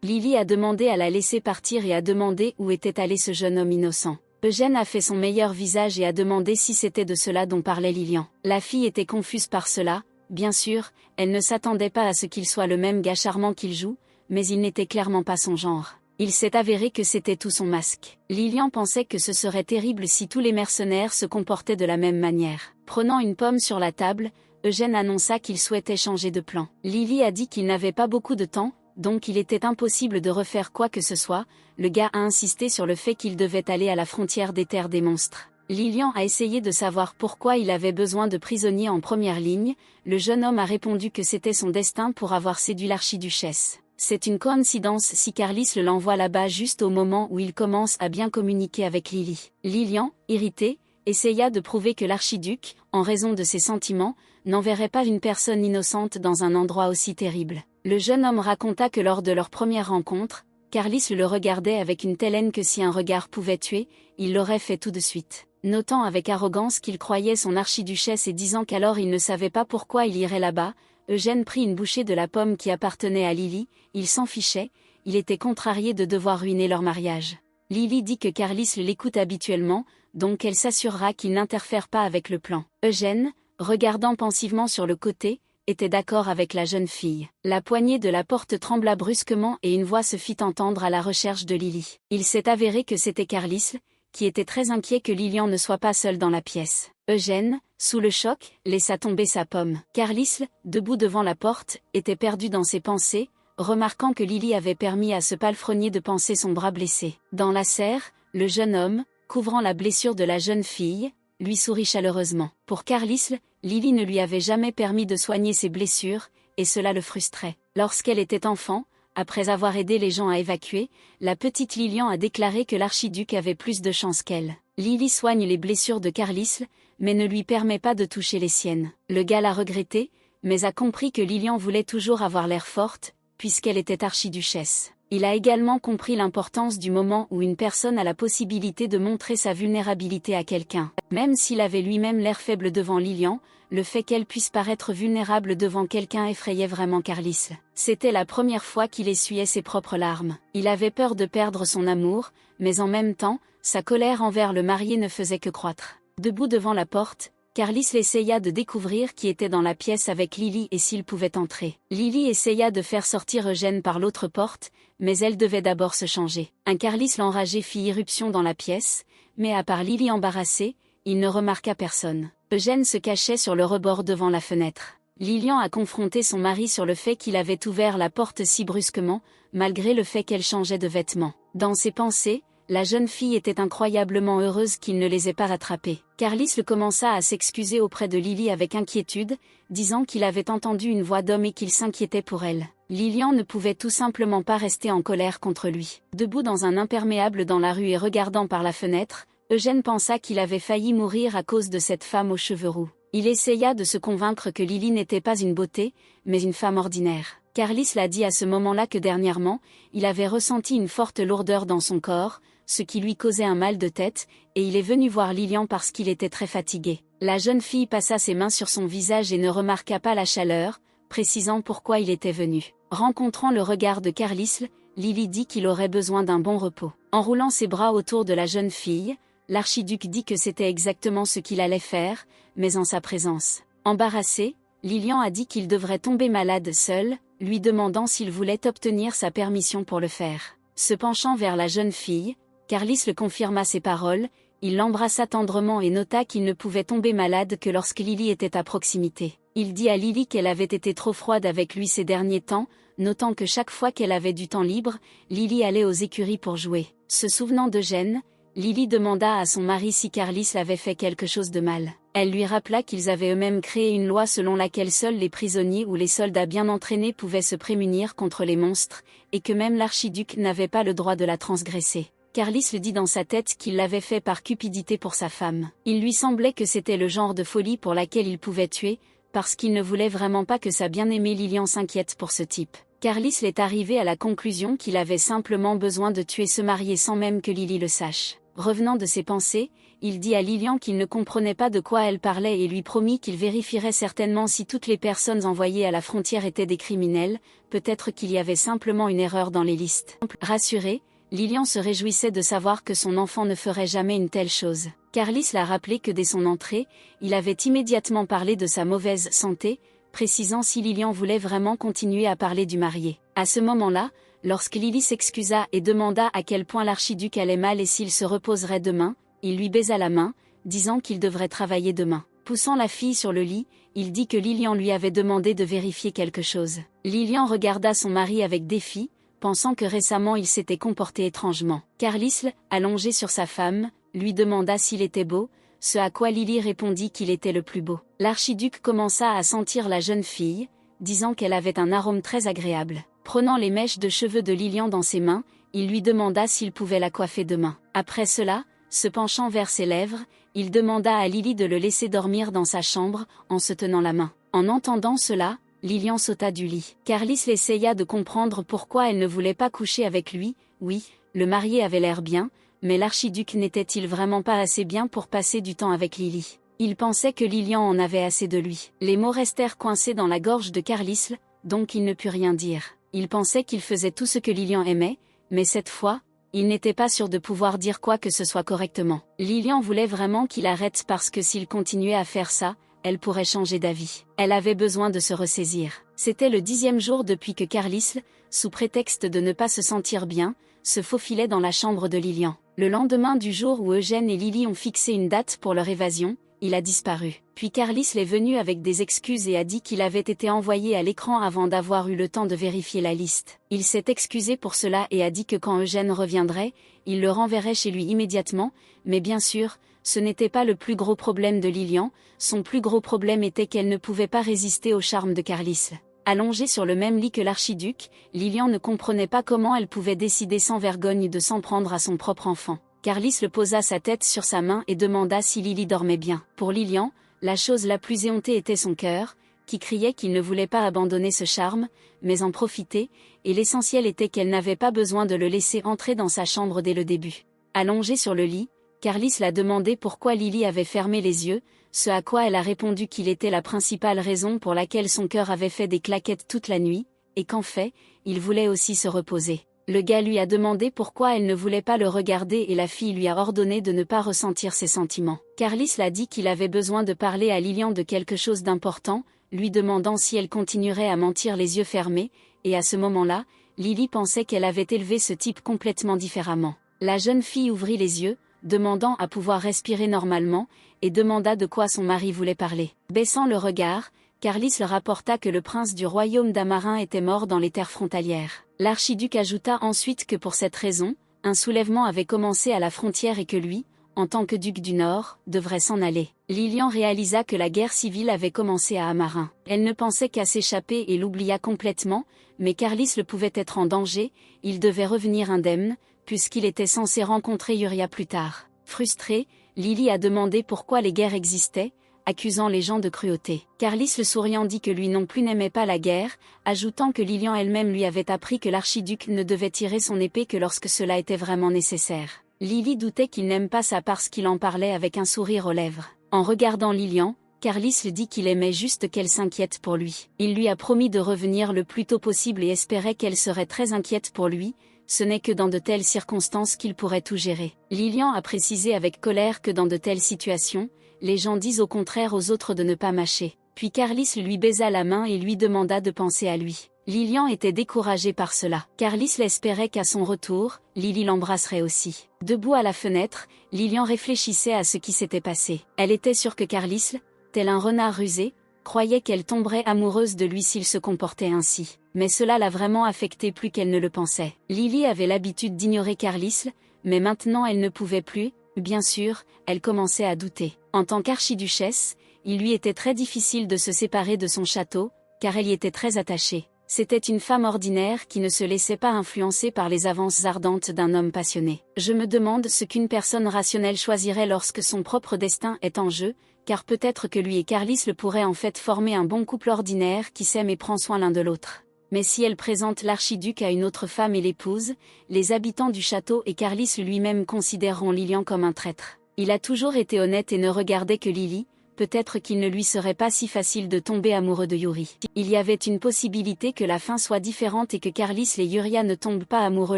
Lily a demandé à la laisser partir et a demandé où était allé ce jeune homme innocent. Eugène a fait son meilleur visage et a demandé si c'était de cela dont parlait Lilian. La fille était confuse par cela, bien sûr, elle ne s'attendait pas à ce qu'il soit le même gars charmant qu'il joue, mais il n'était clairement pas son genre. Il s'est avéré que c'était tout son masque. Lilian pensait que ce serait terrible si tous les mercenaires se comportaient de la même manière. Prenant une pomme sur la table, Eugène annonça qu'il souhaitait changer de plan. Lily a dit qu'il n'avait pas beaucoup de temps, donc il était impossible de refaire quoi que ce soit. Le gars a insisté sur le fait qu'il devait aller à la frontière des terres des monstres. Lilian a essayé de savoir pourquoi il avait besoin de prisonniers en première ligne. Le jeune homme a répondu que c'était son destin pour avoir séduit l'archiduchesse. C'est une coïncidence si Carlisle l'envoie là-bas juste au moment où il commence à bien communiquer avec Lily. Lilian, irrité, essaya de prouver que l'archiduc, en raison de ses sentiments, n'enverrait pas une personne innocente dans un endroit aussi terrible. Le jeune homme raconta que lors de leur première rencontre, Carlisle le regardait avec une telle haine que si un regard pouvait tuer, il l'aurait fait tout de suite. Notant avec arrogance qu'il croyait son archiduchesse et disant qu'alors il ne savait pas pourquoi il irait là-bas, Eugène prit une bouchée de la pomme qui appartenait à Lily, il s'en fichait, il était contrarié de devoir ruiner leur mariage. Lily dit que Carlisle l'écoute habituellement, donc elle s'assurera qu'il n'interfère pas avec le plan. Eugène, regardant pensivement sur le côté, était d'accord avec la jeune fille. La poignée de la porte trembla brusquement et une voix se fit entendre à la recherche de Lily. Il s'est avéré que c'était Carlisle, qui était très inquiet que Lilian ne soit pas seul dans la pièce. Eugène, sous le choc, laissa tomber sa pomme. Carlisle, debout devant la porte, était perdu dans ses pensées, remarquant que Lily avait permis à ce palefrenier de panser son bras blessé. Dans la serre, le jeune homme, couvrant la blessure de la jeune fille, lui sourit chaleureusement. Pour Carlisle, Lily ne lui avait jamais permis de soigner ses blessures, et cela le frustrait. Lorsqu'elle était enfant, après avoir aidé les gens à évacuer, la petite Lilian a déclaré que l'archiduc avait plus de chance qu'elle. Lily soigne les blessures de Carlisle, mais ne lui permet pas de toucher les siennes. Le gars l'a regretté, mais a compris que Lilian voulait toujours avoir l'air forte, puisqu'elle était archiduchesse. Il a également compris l'importance du moment où une personne a la possibilité de montrer sa vulnérabilité à quelqu'un. Même s'il avait lui-même l'air faible devant Lilian, le fait qu'elle puisse paraître vulnérable devant quelqu'un effrayait vraiment Carlisle. C'était la première fois qu'il essuyait ses propres larmes. Il avait peur de perdre son amour, mais en même temps, sa colère envers le marié ne faisait que croître. Debout devant la porte, Carlisle essaya de découvrir qui était dans la pièce avec Lily et s'il pouvait entrer. Lily essaya de faire sortir Eugène par l'autre porte, mais elle devait d'abord se changer. Un Carlisle enragé fit irruption dans la pièce, mais à part Lily embarrassée, il ne remarqua personne. Eugène se cachait sur le rebord devant la fenêtre. Lilian a confronté son mari sur le fait qu'il avait ouvert la porte si brusquement, malgré le fait qu'elle changeait de vêtements. Dans ses pensées, la jeune fille était incroyablement heureuse qu'il ne les ait pas rattrapés. Carlisle commença à s'excuser auprès de Lily avec inquiétude, disant qu'il avait entendu une voix d'homme et qu'il s'inquiétait pour elle. Lilian ne pouvait tout simplement pas rester en colère contre lui. Debout dans un imperméable dans la rue et regardant par la fenêtre, Eugène pensa qu'il avait failli mourir à cause de cette femme aux cheveux roux. Il essaya de se convaincre que Lily n'était pas une beauté, mais une femme ordinaire. Carlisle a dit à ce moment-là que dernièrement, il avait ressenti une forte lourdeur dans son corps, ce qui lui causait un mal de tête, et il est venu voir Lilian parce qu'il était très fatigué. La jeune fille passa ses mains sur son visage et ne remarqua pas la chaleur, précisant pourquoi il était venu. Rencontrant le regard de Carlisle, Lily dit qu'il aurait besoin d'un bon repos. Enroulant ses bras autour de la jeune fille, l'archiduc dit que c'était exactement ce qu'il allait faire, mais en sa présence. Embarrassé, Lilian a dit qu'il devrait tomber malade seul, lui demandant s'il voulait obtenir sa permission pour le faire. Se penchant vers la jeune fille, Carlisle confirma ses paroles, il l'embrassa tendrement et nota qu'il ne pouvait tomber malade que lorsque Lily était à proximité. Il dit à Lily qu'elle avait été trop froide avec lui ces derniers temps, notant que chaque fois qu'elle avait du temps libre, Lily allait aux écuries pour jouer. Se souvenant d'Eugène, Lily demanda à son mari si Carlisle avait fait quelque chose de mal. Elle lui rappela qu'ils avaient eux-mêmes créé une loi selon laquelle seuls les prisonniers ou les soldats bien entraînés pouvaient se prémunir contre les monstres, et que même l'archiduc n'avait pas le droit de la transgresser. Carlisle dit dans sa tête qu'il l'avait fait par cupidité pour sa femme. Il lui semblait que c'était le genre de folie pour laquelle il pouvait tuer, parce qu'il ne voulait vraiment pas que sa bien-aimée Lilian s'inquiète pour ce type. Carlisle est arrivé à la conclusion qu'il avait simplement besoin de tuer ce marié sans même que Lily le sache. Revenant de ses pensées, il dit à Lilian qu'il ne comprenait pas de quoi elle parlait et lui promit qu'il vérifierait certainement si toutes les personnes envoyées à la frontière étaient des criminels, peut-être qu'il y avait simplement une erreur dans les listes. Rassuré, Lilian se réjouissait de savoir que son enfant ne ferait jamais une telle chose. Carlisle a rappelé que dès son entrée, il avait immédiatement parlé de sa mauvaise santé, précisant si Lilian voulait vraiment continuer à parler du marié. À ce moment-là, lorsque Lily s'excusa et demanda à quel point l'archiduc allait mal et s'il se reposerait demain, il lui baisa la main, disant qu'il devrait travailler demain. Poussant la fille sur le lit, il dit que Lilian lui avait demandé de vérifier quelque chose. Lilian regarda son mari avec défi, pensant que récemment il s'était comporté étrangement. Carlisle, allongé sur sa femme, lui demanda s'il était beau, ce à quoi Lily répondit qu'il était le plus beau. L'archiduc commença à sentir la jeune fille, disant qu'elle avait un arôme très agréable. Prenant les mèches de cheveux de Lilian dans ses mains, il lui demanda s'il pouvait la coiffer demain. Après cela, se penchant vers ses lèvres, il demanda à Lily de le laisser dormir dans sa chambre, en se tenant la main. En entendant cela, Lilian sauta du lit. Carlisle essaya de comprendre pourquoi elle ne voulait pas coucher avec lui. Oui, le marié avait l'air bien, mais l'archiduc n'était-il vraiment pas assez bien pour passer du temps avec Lily? Il pensait que Lilian en avait assez de lui. Les mots restèrent coincés dans la gorge de Carlisle, donc il ne put rien dire. Il pensait qu'il faisait tout ce que Lilian aimait, mais cette fois, il n'était pas sûr de pouvoir dire quoi que ce soit correctement. Lilian voulait vraiment qu'il arrête parce que s'il continuait à faire ça, elle pourrait changer d'avis. Elle avait besoin de se ressaisir. C'était le 10e jour depuis que Carlisle, sous prétexte de ne pas se sentir bien, se faufilait dans la chambre de Lilian. Le lendemain du jour où Eugène et Lily ont fixé une date pour leur évasion, il a disparu. Puis Carlisle est venu avec des excuses et a dit qu'il avait été envoyé à l'écran avant d'avoir eu le temps de vérifier la liste. Il s'est excusé pour cela et a dit que quand Eugène reviendrait, il le renverrait chez lui immédiatement, mais bien sûr, ce n'était pas le plus gros problème de Lilian, son plus gros problème était qu'elle ne pouvait pas résister au charme de Carlisle. Allongée sur le même lit que l'archiduc, Lilian ne comprenait pas comment elle pouvait décider sans vergogne de s'en prendre à son propre enfant. Carlisle posa sa tête sur sa main et demanda si Lily dormait bien. Pour Lilian, la chose la plus éhontée était son cœur, qui criait qu'il ne voulait pas abandonner ce charme, mais en profiter, et l'essentiel était qu'elle n'avait pas besoin de le laisser entrer dans sa chambre dès le début. Allongée sur le lit, Carlisle a demandé pourquoi Lily avait fermé les yeux, ce à quoi elle a répondu qu'il était la principale raison pour laquelle son cœur avait fait des claquettes toute la nuit, et qu'en fait, il voulait aussi se reposer. Le gars lui a demandé pourquoi elle ne voulait pas le regarder et la fille lui a ordonné de ne pas ressentir ses sentiments. Carlis l'a dit qu'il avait besoin de parler à Lilian de quelque chose d'important, lui demandant si elle continuerait à mentir les yeux fermés, et à ce moment-là, Lily pensait qu'elle avait élevé ce type complètement différemment. La jeune fille ouvrit les yeux, demandant à pouvoir respirer normalement, et demanda de quoi son mari voulait parler. Baissant le regard, Carlis leur rapporta que le prince du royaume d'Amarin était mort dans les terres frontalières. L'archiduc ajouta ensuite que pour cette raison, un soulèvement avait commencé à la frontière et que lui, en tant que duc du Nord, devrait s'en aller. Lilian réalisa que la guerre civile avait commencé à Amarin. Elle ne pensait qu'à s'échapper et l'oublia complètement, mais Carlis le pouvait être en danger, il devait revenir indemne, puisqu'il était censé rencontrer Yuria plus tard. Frustrée, Lily a demandé pourquoi les guerres existaient, accusant les gens de cruauté. Carlis le souriant dit que lui non plus n'aimait pas la guerre, ajoutant que Lilian elle-même lui avait appris que l'archiduc ne devait tirer son épée que lorsque cela était vraiment nécessaire. Lily doutait qu'il n'aime pas ça parce qu'il en parlait avec un sourire aux lèvres. En regardant Lilian, Carlis lui dit qu'il aimait juste qu'elle s'inquiète pour lui. Il lui a promis de revenir le plus tôt possible et espérait qu'elle serait très inquiète pour lui. Ce n'est que dans de telles circonstances qu'il pourrait tout gérer. Lilian a précisé avec colère que dans de telles situations, les gens disent au contraire aux autres de ne pas mâcher. Puis Carlis lui baisa la main et lui demanda de penser à lui. Lilian était découragé par cela. Carlis l'espérait qu'à son retour, Lily l'embrasserait aussi. Debout à la fenêtre, Lilian réfléchissait à ce qui s'était passé. Elle était sûre que Carlis, tel un renard rusé, croyait qu'elle tomberait amoureuse de lui s'il se comportait ainsi. Mais cela l'a vraiment affectée plus qu'elle ne le pensait. Lily avait l'habitude d'ignorer Carlis, mais maintenant elle ne pouvait plus. Bien sûr, elle commençait à douter. En tant qu'archiduchesse, il lui était très difficile de se séparer de son château, car elle y était très attachée. C'était une femme ordinaire qui ne se laissait pas influencer par les avances ardentes d'un homme passionné. Je me demande ce qu'une personne rationnelle choisirait lorsque son propre destin est en jeu, car peut-être que lui et Carlis le pourraient en fait former un bon couple ordinaire qui s'aime et prend soin l'un de l'autre. Mais si elle présente l'archiduc à une autre femme et l'épouse, les habitants du château et Carlis lui-même considéreront Lilian comme un traître. Il a toujours été honnête et ne regardait que Lily, peut-être qu'il ne lui serait pas si facile de tomber amoureux de Yuri. Il y avait une possibilité que la fin soit différente et que Carlis et Yuria ne tombent pas amoureux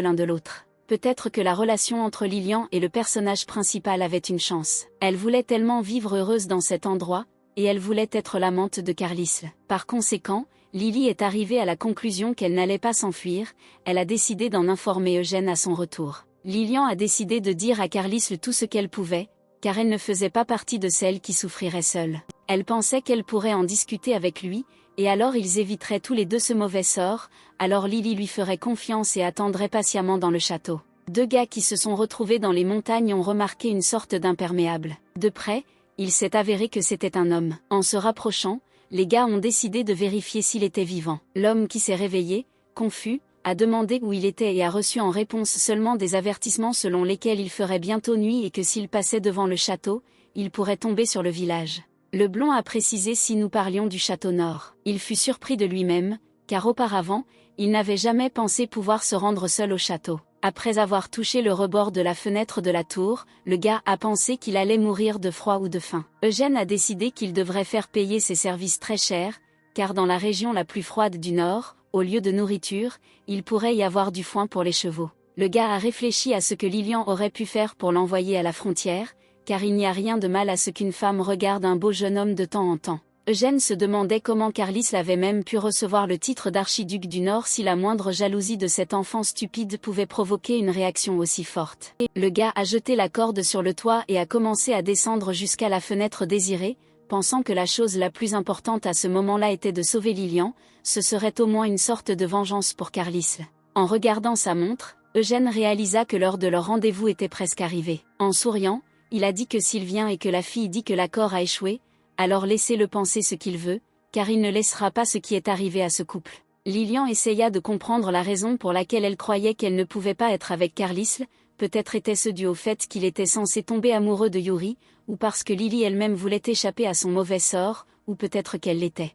l'un de l'autre. Peut-être que la relation entre Lilian et le personnage principal avait une chance. Elle voulait tellement vivre heureuse dans cet endroit, et elle voulait être l'amante de Carlis. Par conséquent, Lily est arrivée à la conclusion qu'elle n'allait pas s'enfuir, elle a décidé d'en informer Eugène à son retour. Lilian a décidé de dire à Carlis tout ce qu'elle pouvait, car elle ne faisait pas partie de celles qui souffriraient seules. Elle pensait qu'elle pourrait en discuter avec lui, et alors ils éviteraient tous les deux ce mauvais sort, alors Lily lui ferait confiance et attendrait patiemment dans le château. Deux gars qui se sont retrouvés dans les montagnes ont remarqué une sorte d'imperméable. De près, il s'est avéré que c'était un homme. En se rapprochant, les gars ont décidé de vérifier s'il était vivant. L'homme qui s'est réveillé, confus, a demandé où il était et a reçu en réponse seulement des avertissements selon lesquels il ferait bientôt nuit et que s'il passait devant le château, il pourrait tomber sur le village. Le blond a précisé si nous parlions du château nord. Il fut surpris de lui-même, car auparavant, il n'avait jamais pensé pouvoir se rendre seul au château. Après avoir touché le rebord de la fenêtre de la tour, le gars a pensé qu'il allait mourir de froid ou de faim. Eugène a décidé qu'il devrait faire payer ses services très chers, car dans la région la plus froide du nord, au lieu de nourriture, il pourrait y avoir du foin pour les chevaux. Le gars a réfléchi à ce que Lilian aurait pu faire pour l'envoyer à la frontière, car il n'y a rien de mal à ce qu'une femme regarde un beau jeune homme de temps en temps. Eugène se demandait comment Carlis avait même pu recevoir le titre d'archiduc du Nord si la moindre jalousie de cet enfant stupide pouvait provoquer une réaction aussi forte. Le gars a jeté la corde sur le toit et a commencé à descendre jusqu'à la fenêtre désirée, pensant que la chose la plus importante à ce moment-là était de sauver Lilian, ce serait au moins une sorte de vengeance pour Carlis. En regardant sa montre, Eugène réalisa que l'heure de leur rendez-vous était presque arrivée. En souriant, il a dit que s'il vient et que la fille dit que l'accord a échoué, alors laissez-le penser ce qu'il veut, car il ne laissera pas ce qui est arrivé à ce couple. Lilian essaya de comprendre la raison pour laquelle elle croyait qu'elle ne pouvait pas être avec Carlis, peut-être était-ce dû au fait qu'il était censé tomber amoureux de Yuri, ou parce que Lily elle-même voulait échapper à son mauvais sort, ou peut-être qu'elle l'était.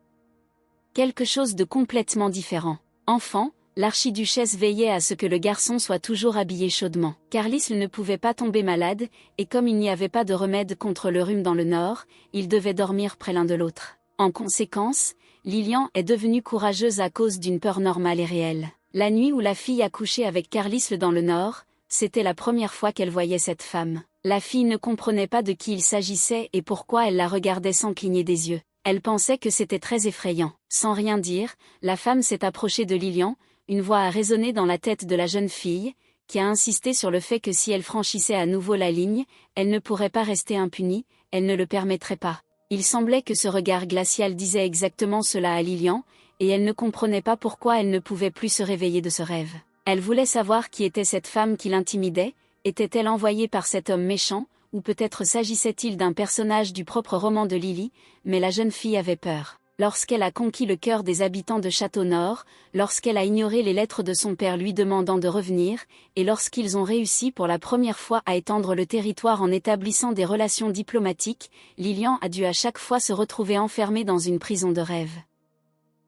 Quelque chose de complètement différent. Enfant, l'archiduchesse veillait à ce que le garçon soit toujours habillé chaudement. Carlis ne pouvait pas tomber malade, et comme il n'y avait pas de remède contre le rhume dans le nord, ils devaient dormir près l'un de l'autre. En conséquence, Lilian est devenue courageuse à cause d'une peur normale et réelle. La nuit où la fille a couché avec Carlisle dans le Nord, c'était la première fois qu'elle voyait cette femme. La fille ne comprenait pas de qui il s'agissait et pourquoi elle la regardait sans cligner des yeux. Elle pensait que c'était très effrayant. Sans rien dire, la femme s'est approchée de Lilian, une voix a résonné dans la tête de la jeune fille, qui a insisté sur le fait que si elle franchissait à nouveau la ligne, elle ne pourrait pas rester impunie, elle ne le permettrait pas. Il semblait que ce regard glacial disait exactement cela à Lilian, et elle ne comprenait pas pourquoi elle ne pouvait plus se réveiller de ce rêve. Elle voulait savoir qui était cette femme qui l'intimidait, était-elle envoyée par cet homme méchant, ou peut-être s'agissait-il d'un personnage du propre roman de Lily, mais la jeune fille avait peur. Lorsqu'elle a conquis le cœur des habitants de Château-Nord, lorsqu'elle a ignoré les lettres de son père lui demandant de revenir, et lorsqu'ils ont réussi pour la première fois à étendre le territoire en établissant des relations diplomatiques, Lilian a dû à chaque fois se retrouver enfermée dans une prison de rêve.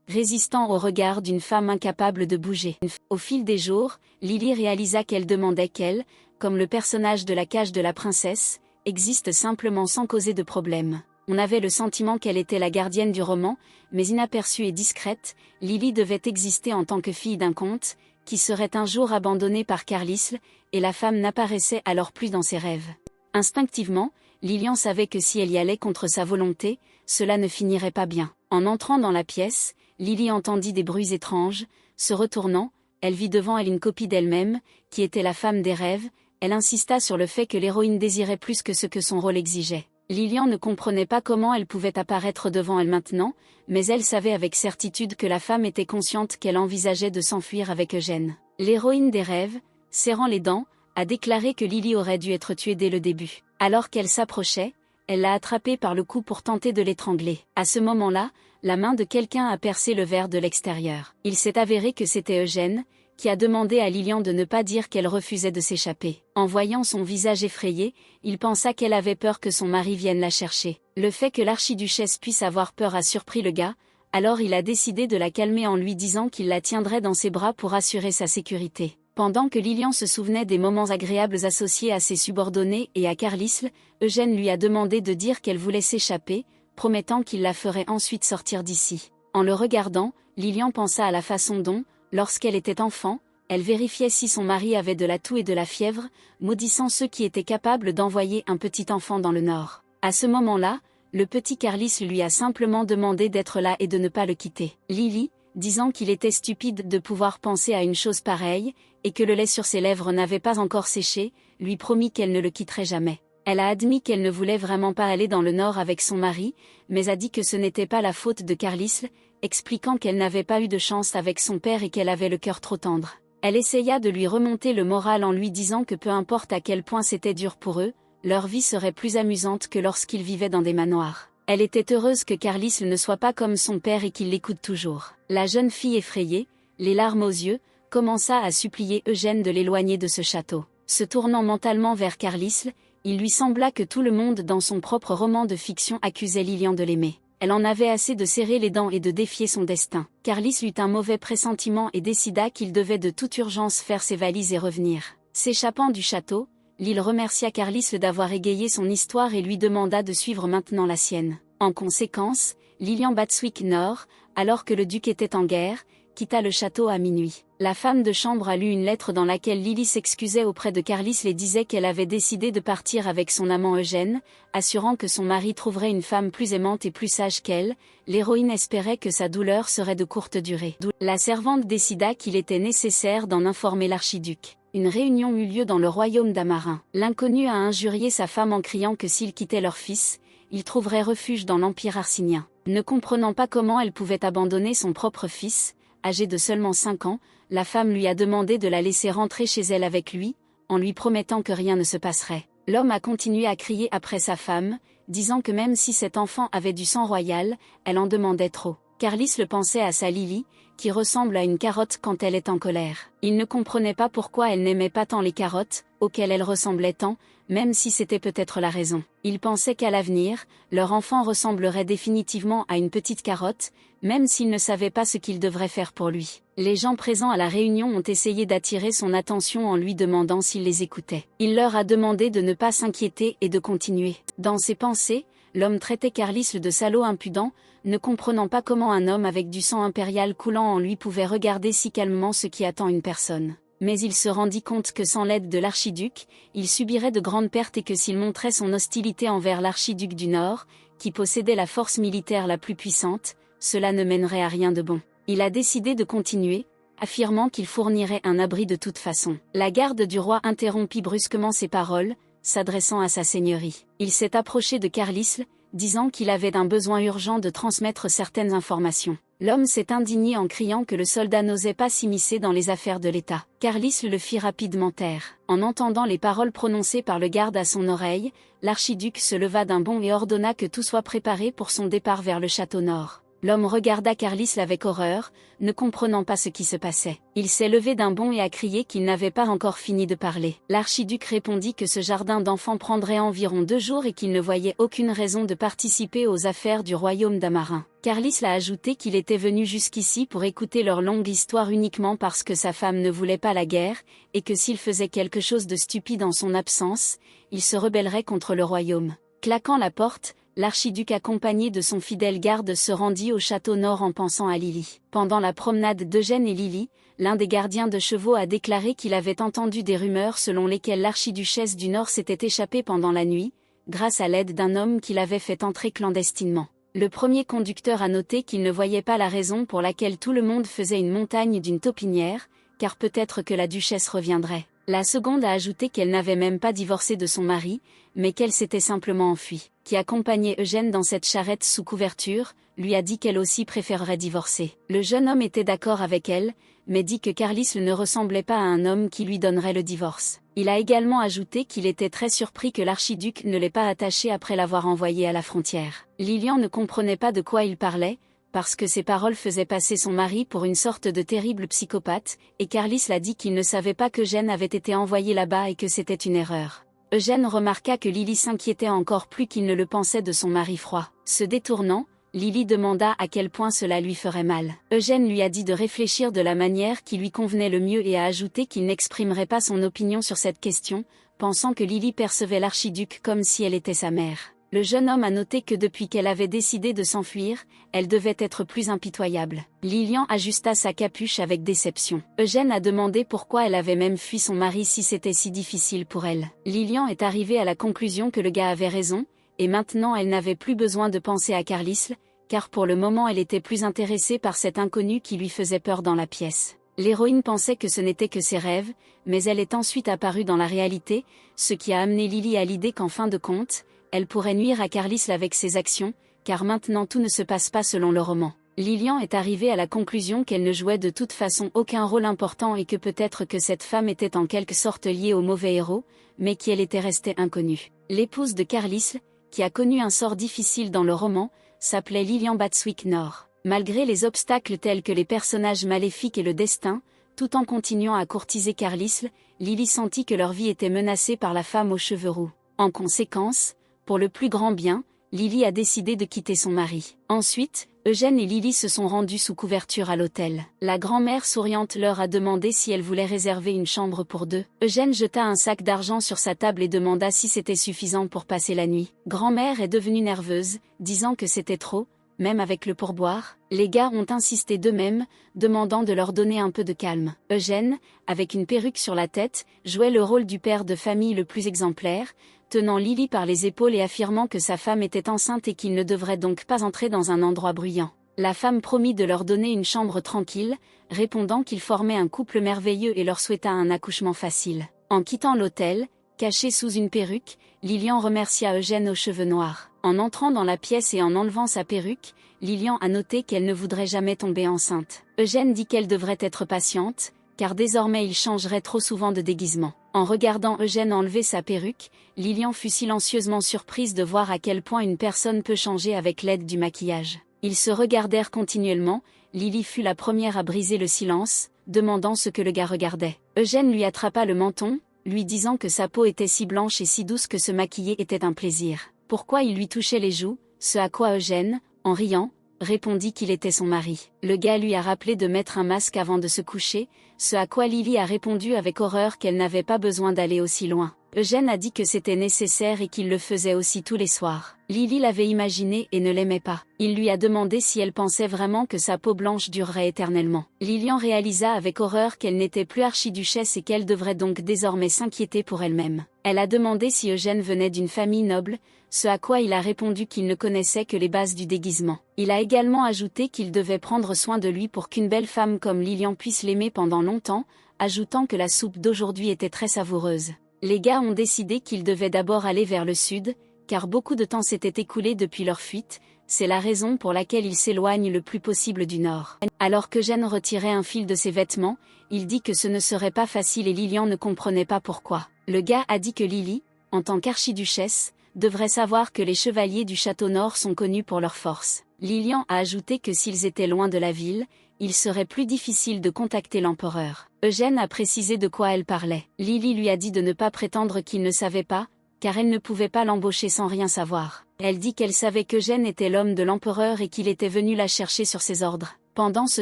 Résistant au regard d'une femme incapable de bouger. Au fil des jours, Lily réalisa qu'elle demandait qu'elle, comme le personnage de la cage de la princesse, existe simplement sans causer de problème. On avait le sentiment qu'elle était la gardienne du roman, mais inaperçue et discrète, Lily devait exister en tant que fille d'un conte, qui serait un jour abandonnée par Carlisle, et la femme n'apparaissait alors plus dans ses rêves. Instinctivement, Lilian savait que si elle y allait contre sa volonté, cela ne finirait pas bien. En entrant dans la pièce, Lily entendit des bruits étranges, se retournant, elle vit devant elle une copie d'elle-même, qui était la femme des rêves, elle insista sur le fait que l'héroïne désirait plus que ce que son rôle exigeait. Lilian ne comprenait pas comment elle pouvait apparaître devant elle maintenant, mais elle savait avec certitude que la femme était consciente qu'elle envisageait de s'enfuir avec Eugène. L'héroïne des rêves, serrant les dents, a déclaré que Lily aurait dû être tuée dès le début. Alors qu'elle s'approchait, elle l'a attrapée par le cou pour tenter de l'étrangler. À ce moment-là, la main de quelqu'un a percé le verre de l'extérieur. Il s'est avéré que c'était Eugène, qui a demandé à Lilian de ne pas dire qu'elle refusait de s'échapper. En voyant son visage effrayé, il pensa qu'elle avait peur que son mari vienne la chercher. Le fait que l'archiduchesse puisse avoir peur a surpris le gars, alors il a décidé de la calmer en lui disant qu'il la tiendrait dans ses bras pour assurer sa sécurité. Pendant que Lilian se souvenait des moments agréables associés à ses subordonnés et à Carlisle, Eugène lui a demandé de dire qu'elle voulait s'échapper, promettant qu'il la ferait ensuite sortir d'ici. En le regardant, Lilian pensa à la façon dont, lorsqu'elle était enfant, elle vérifiait si son mari avait de la toux et de la fièvre, maudissant ceux qui étaient capables d'envoyer un petit enfant dans le Nord. À ce moment-là, le petit Carlisle lui a simplement demandé d'être là et de ne pas le quitter. Lily, disant qu'il était stupide de pouvoir penser à une chose pareille, et que le lait sur ses lèvres n'avait pas encore séché, lui promit qu'elle ne le quitterait jamais. Elle a admis qu'elle ne voulait vraiment pas aller dans le Nord avec son mari, mais a dit que ce n'était pas la faute de Carlisle, expliquant qu'elle n'avait pas eu de chance avec son père et qu'elle avait le cœur trop tendre. Elle essaya de lui remonter le moral en lui disant que peu importe à quel point c'était dur pour eux, leur vie serait plus amusante que lorsqu'ils vivaient dans des manoirs. Elle était heureuse que Carlisle ne soit pas comme son père et qu'il l'écoute toujours. La jeune fille effrayée, les larmes aux yeux, commença à supplier Eugène de l'éloigner de ce château. Se tournant mentalement vers Carlisle, il lui sembla que tout le monde dans son propre roman de fiction accusait Lilian de l'aimer. Elle en avait assez de serrer les dents et de défier son destin. Carlisle eut un mauvais pressentiment et décida qu'il devait de toute urgence faire ses valises et revenir. S'échappant du château, Lille remercia Carlisle d'avoir égayé son histoire et lui demanda de suivre maintenant la sienne. En conséquence, Lilian Batswick Nord, alors que le duc était en guerre, quitta le château à minuit. La femme de chambre a lu une lettre dans laquelle Lily s'excusait auprès de Carlisle et disait qu'elle avait décidé de partir avec son amant Eugène, assurant que son mari trouverait une femme plus aimante et plus sage qu'elle. L'héroïne espérait que sa douleur serait de courte durée. La servante décida qu'il était nécessaire d'en informer l'archiduc. Une réunion eut lieu dans le royaume d'Amarin. L'inconnu a injurié sa femme en criant que s'il quittait leur fils, il trouverait refuge dans l'Empire arsinien. Ne comprenant pas comment elle pouvait abandonner son propre fils, âgé de seulement 5 ans, la femme lui a demandé de la laisser rentrer chez elle avec lui, en lui promettant que rien ne se passerait. L'homme a continué à crier après sa femme, disant que même si cet enfant avait du sang royal, elle en demandait trop. Carlisle pensait à sa Lily, qui ressemble à une carotte quand elle est en colère. Il ne comprenait pas pourquoi elle n'aimait pas tant les carottes, auxquelles elle ressemblait tant, même si c'était peut-être la raison. Il pensait qu'à l'avenir, leur enfant ressemblerait définitivement à une petite carotte, même s'il ne savait pas ce qu'il devrait faire pour lui. Les gens présents à la réunion ont essayé d'attirer son attention en lui demandant s'il les écoutait. Il leur a demandé de ne pas s'inquiéter et de continuer. Dans ses pensées, L'homme traitait Carlisle de salaud impudent, ne comprenant pas comment un homme avec du sang impérial coulant en lui pouvait regarder si calmement ce qui attend une personne. Mais il se rendit compte que sans l'aide de l'archiduc, il subirait de grandes pertes et que s'il montrait son hostilité envers l'archiduc du Nord, qui possédait la force militaire la plus puissante, cela ne mènerait à rien de bon. Il a décidé de continuer, affirmant qu'il fournirait un abri de toute façon. La garde du roi interrompit brusquement ses paroles, s'adressant à sa seigneurie. Il s'est approché de Carlisle, disant qu'il avait un besoin urgent de transmettre certaines informations. L'homme s'est indigné en criant que le soldat n'osait pas s'immiscer dans les affaires de l'État. Carlisle le fit rapidement taire. En entendant les paroles prononcées par le garde à son oreille, l'archiduc se leva d'un bond et ordonna que tout soit préparé pour son départ vers le château nord. L'homme regarda Carlisle avec horreur, ne comprenant pas ce qui se passait. Il s'est levé d'un bond et a crié qu'il n'avait pas encore fini de parler. L'archiduc répondit que ce jardin d'enfants prendrait environ 2 jours et qu'il ne voyait aucune raison de participer aux affaires du royaume d'Amarin. Carlisle a ajouté qu'il était venu jusqu'ici pour écouter leur longue histoire uniquement parce que sa femme ne voulait pas la guerre, et que s'il faisait quelque chose de stupide en son absence, il se rebellerait contre le royaume. Claquant la porte, l'archiduc accompagné de son fidèle garde se rendit au château nord en pensant à Lily. Pendant la promenade d'Eugène et Lily, l'un des gardiens de chevaux a déclaré qu'il avait entendu des rumeurs selon lesquelles l'archiduchesse du Nord s'était échappée pendant la nuit, grâce à l'aide d'un homme qui l'avait fait entrer clandestinement. Le premier conducteur a noté qu'il ne voyait pas la raison pour laquelle tout le monde faisait une montagne d'une taupinière, car peut-être que la duchesse reviendrait. La seconde a ajouté qu'elle n'avait même pas divorcé de son mari, mais qu'elle s'était simplement enfuie. Qui accompagnait Eugène dans cette charrette sous couverture, lui a dit qu'elle aussi préférerait divorcer. Le jeune homme était d'accord avec elle, mais dit que Carlisle ne ressemblait pas à un homme qui lui donnerait le divorce. Il a également ajouté qu'il était très surpris que l'archiduc ne l'ait pas attaché après l'avoir envoyé à la frontière. Lilian ne comprenait pas de quoi il parlait, parce que ses paroles faisaient passer son mari pour une sorte de terrible psychopathe, et Carlisle a dit qu'il ne savait pas qu'Eugène avait été envoyé là-bas et que c'était une erreur. Eugène remarqua que Lily s'inquiétait encore plus qu'il ne le pensait de son mari froid. Se détournant, Lily demanda à quel point cela lui ferait mal. Eugène lui a dit de réfléchir de la manière qui lui convenait le mieux et a ajouté qu'il n'exprimerait pas son opinion sur cette question, pensant que Lily percevait l'archiduc comme si elle était sa mère. Le jeune homme a noté que depuis qu'elle avait décidé de s'enfuir, elle devait être plus impitoyable. Lilian ajusta sa capuche avec déception. Eugène a demandé pourquoi elle avait même fui son mari si c'était si difficile pour elle. Lilian est arrivée à la conclusion que le gars avait raison, et maintenant elle n'avait plus besoin de penser à Carlisle, car pour le moment elle était plus intéressée par cet inconnu qui lui faisait peur dans la pièce. L'héroïne pensait que ce n'était que ses rêves, mais elle est ensuite apparue dans la réalité, ce qui a amené Lily à l'idée qu'en fin de compte, elle pourrait nuire à Carlisle avec ses actions, car maintenant tout ne se passe pas selon le roman. Lilian est arrivée à la conclusion qu'elle ne jouait de toute façon aucun rôle important et que peut-être que cette femme était en quelque sorte liée au mauvais héros, mais qu'elle était restée inconnue. L'épouse de Carlisle, qui a connu un sort difficile dans le roman, s'appelait Lilian Batswick Nord. Malgré les obstacles tels que les personnages maléfiques et le destin, tout en continuant à courtiser Carlisle, Lily sentit que leur vie était menacée par la femme aux cheveux roux. En conséquence, pour le plus grand bien, Lily a décidé de quitter son mari. Ensuite, Eugène et Lily se sont rendus sous couverture à l'hôtel. La grand-mère souriante leur a demandé si elle voulait réserver une chambre pour 2. Eugène jeta un sac d'argent sur sa table et demanda si c'était suffisant pour passer la nuit. Grand-mère est devenue nerveuse, disant que c'était trop, même avec le pourboire. Les gars ont insisté d'eux-mêmes, demandant de leur donner un peu de calme. Eugène, avec une perruque sur la tête, jouait le rôle du père de famille le plus exemplaire, tenant Lily par les épaules et affirmant que sa femme était enceinte et qu'il ne devrait donc pas entrer dans un endroit bruyant. La femme promit de leur donner une chambre tranquille, répondant qu'ils formaient un couple merveilleux et leur souhaita un accouchement facile. En quittant l'hôtel, caché sous une perruque, Lilian remercia Eugène aux cheveux noirs. En entrant dans la pièce et en enlevant sa perruque, Lilian a noté qu'elle ne voudrait jamais tomber enceinte. Eugène dit qu'elle devrait être patiente, car désormais il changerait trop souvent de déguisement. En regardant Eugène enlever sa perruque, Lilian fut silencieusement surprise de voir à quel point une personne peut changer avec l'aide du maquillage. Ils se regardèrent continuellement, Lily fut la première à briser le silence, demandant ce que le gars regardait. Eugène lui attrapa le menton, lui disant que sa peau était si blanche et si douce que se maquiller était un plaisir. Pourquoi il lui touchait les joues, ce à quoi Eugène, en riant, répondit qu'il était son mari. Le gars lui a rappelé de mettre un masque avant de se coucher, ce à quoi Lily a répondu avec horreur qu'elle n'avait pas besoin d'aller aussi loin. Eugène a dit que c'était nécessaire et qu'il le faisait aussi tous les soirs. Lily l'avait imaginé et ne l'aimait pas. Il lui a demandé si elle pensait vraiment que sa peau blanche durerait éternellement. Lilian réalisa avec horreur qu'elle n'était plus archiduchesse et qu'elle devrait donc désormais s'inquiéter pour elle-même. Elle a demandé si Eugène venait d'une famille noble, ce à quoi il a répondu qu'il ne connaissait que les bases du déguisement. Il a également ajouté qu'il devait prendre soin de lui pour qu'une belle femme comme Lilian puisse l'aimer pendant longtemps, ajoutant que la soupe d'aujourd'hui était très savoureuse. Les gars ont décidé qu'ils devaient d'abord aller vers le sud, car beaucoup de temps s'était écoulé depuis leur fuite, c'est la raison pour laquelle ils s'éloignent le plus possible du nord. Alors qu'Eugène retirait un fil de ses vêtements, il dit que ce ne serait pas facile et Lilian ne comprenait pas pourquoi. Le gars a dit que Lily, en tant qu'archiduchesse, devrait savoir que les chevaliers du château nord sont connus pour leur force. Lilian a ajouté que s'ils étaient loin de la ville, il serait plus difficile de contacter l'empereur. Eugène a précisé de quoi elle parlait. Lily lui a dit de ne pas prétendre qu'il ne savait pas, car elle ne pouvait pas l'embaucher sans rien savoir. Elle dit qu'elle savait qu'Eugène était l'homme de l'empereur et qu'il était venu la chercher sur ses ordres. Pendant ce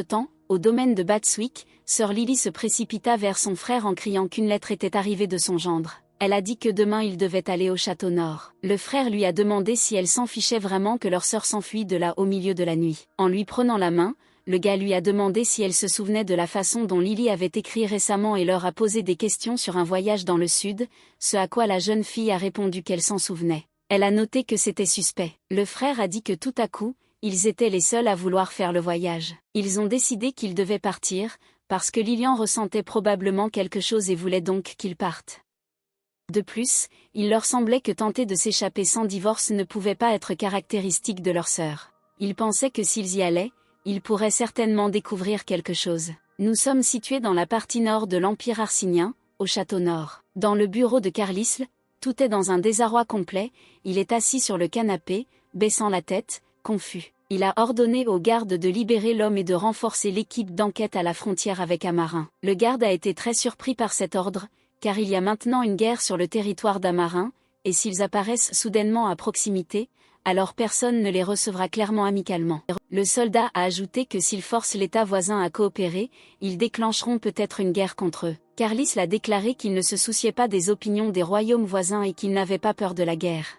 temps, au domaine de Batswick, sœur Lily se précipita vers son frère en criant qu'une lettre était arrivée de son gendre. Elle a dit que demain il devait aller au château nord. Le frère lui a demandé si elle s'en fichait vraiment que leur sœur s'enfuit de là au milieu de la nuit. En lui prenant la main, le gars lui a demandé si elle se souvenait de la façon dont Lily avait écrit récemment et leur a posé des questions sur un voyage dans le sud, ce à quoi la jeune fille a répondu qu'elle s'en souvenait. Elle a noté que c'était suspect. Le frère a dit que tout à coup, ils étaient les seuls à vouloir faire le voyage. Ils ont décidé qu'ils devaient partir, parce que Lilian ressentait probablement quelque chose et voulait donc qu'ils partent. De plus, il leur semblait que tenter de s'échapper sans divorce ne pouvait pas être caractéristique de leur sœur. Ils pensaient que s'ils y allaient, ils pourraient certainement découvrir quelque chose. Nous sommes situés dans la partie nord de l'Empire arsinien, au château nord. Dans le bureau de Carlisle, tout est dans un désarroi complet, il est assis sur le canapé, baissant la tête, confus. Il a ordonné aux gardes de libérer l'homme et de renforcer l'équipe d'enquête à la frontière avec Amarin. Le garde a été très surpris par cet ordre, car il y a maintenant une guerre sur le territoire d'Amarin, et s'ils apparaissent soudainement à proximité, alors personne ne les recevra clairement amicalement. Le soldat a ajouté que s'ils forcent l'État voisin à coopérer, ils déclencheront peut-être une guerre contre eux. Carlisle a déclaré qu'il ne se souciait pas des opinions des royaumes voisins et qu'il n'avait pas peur de la guerre.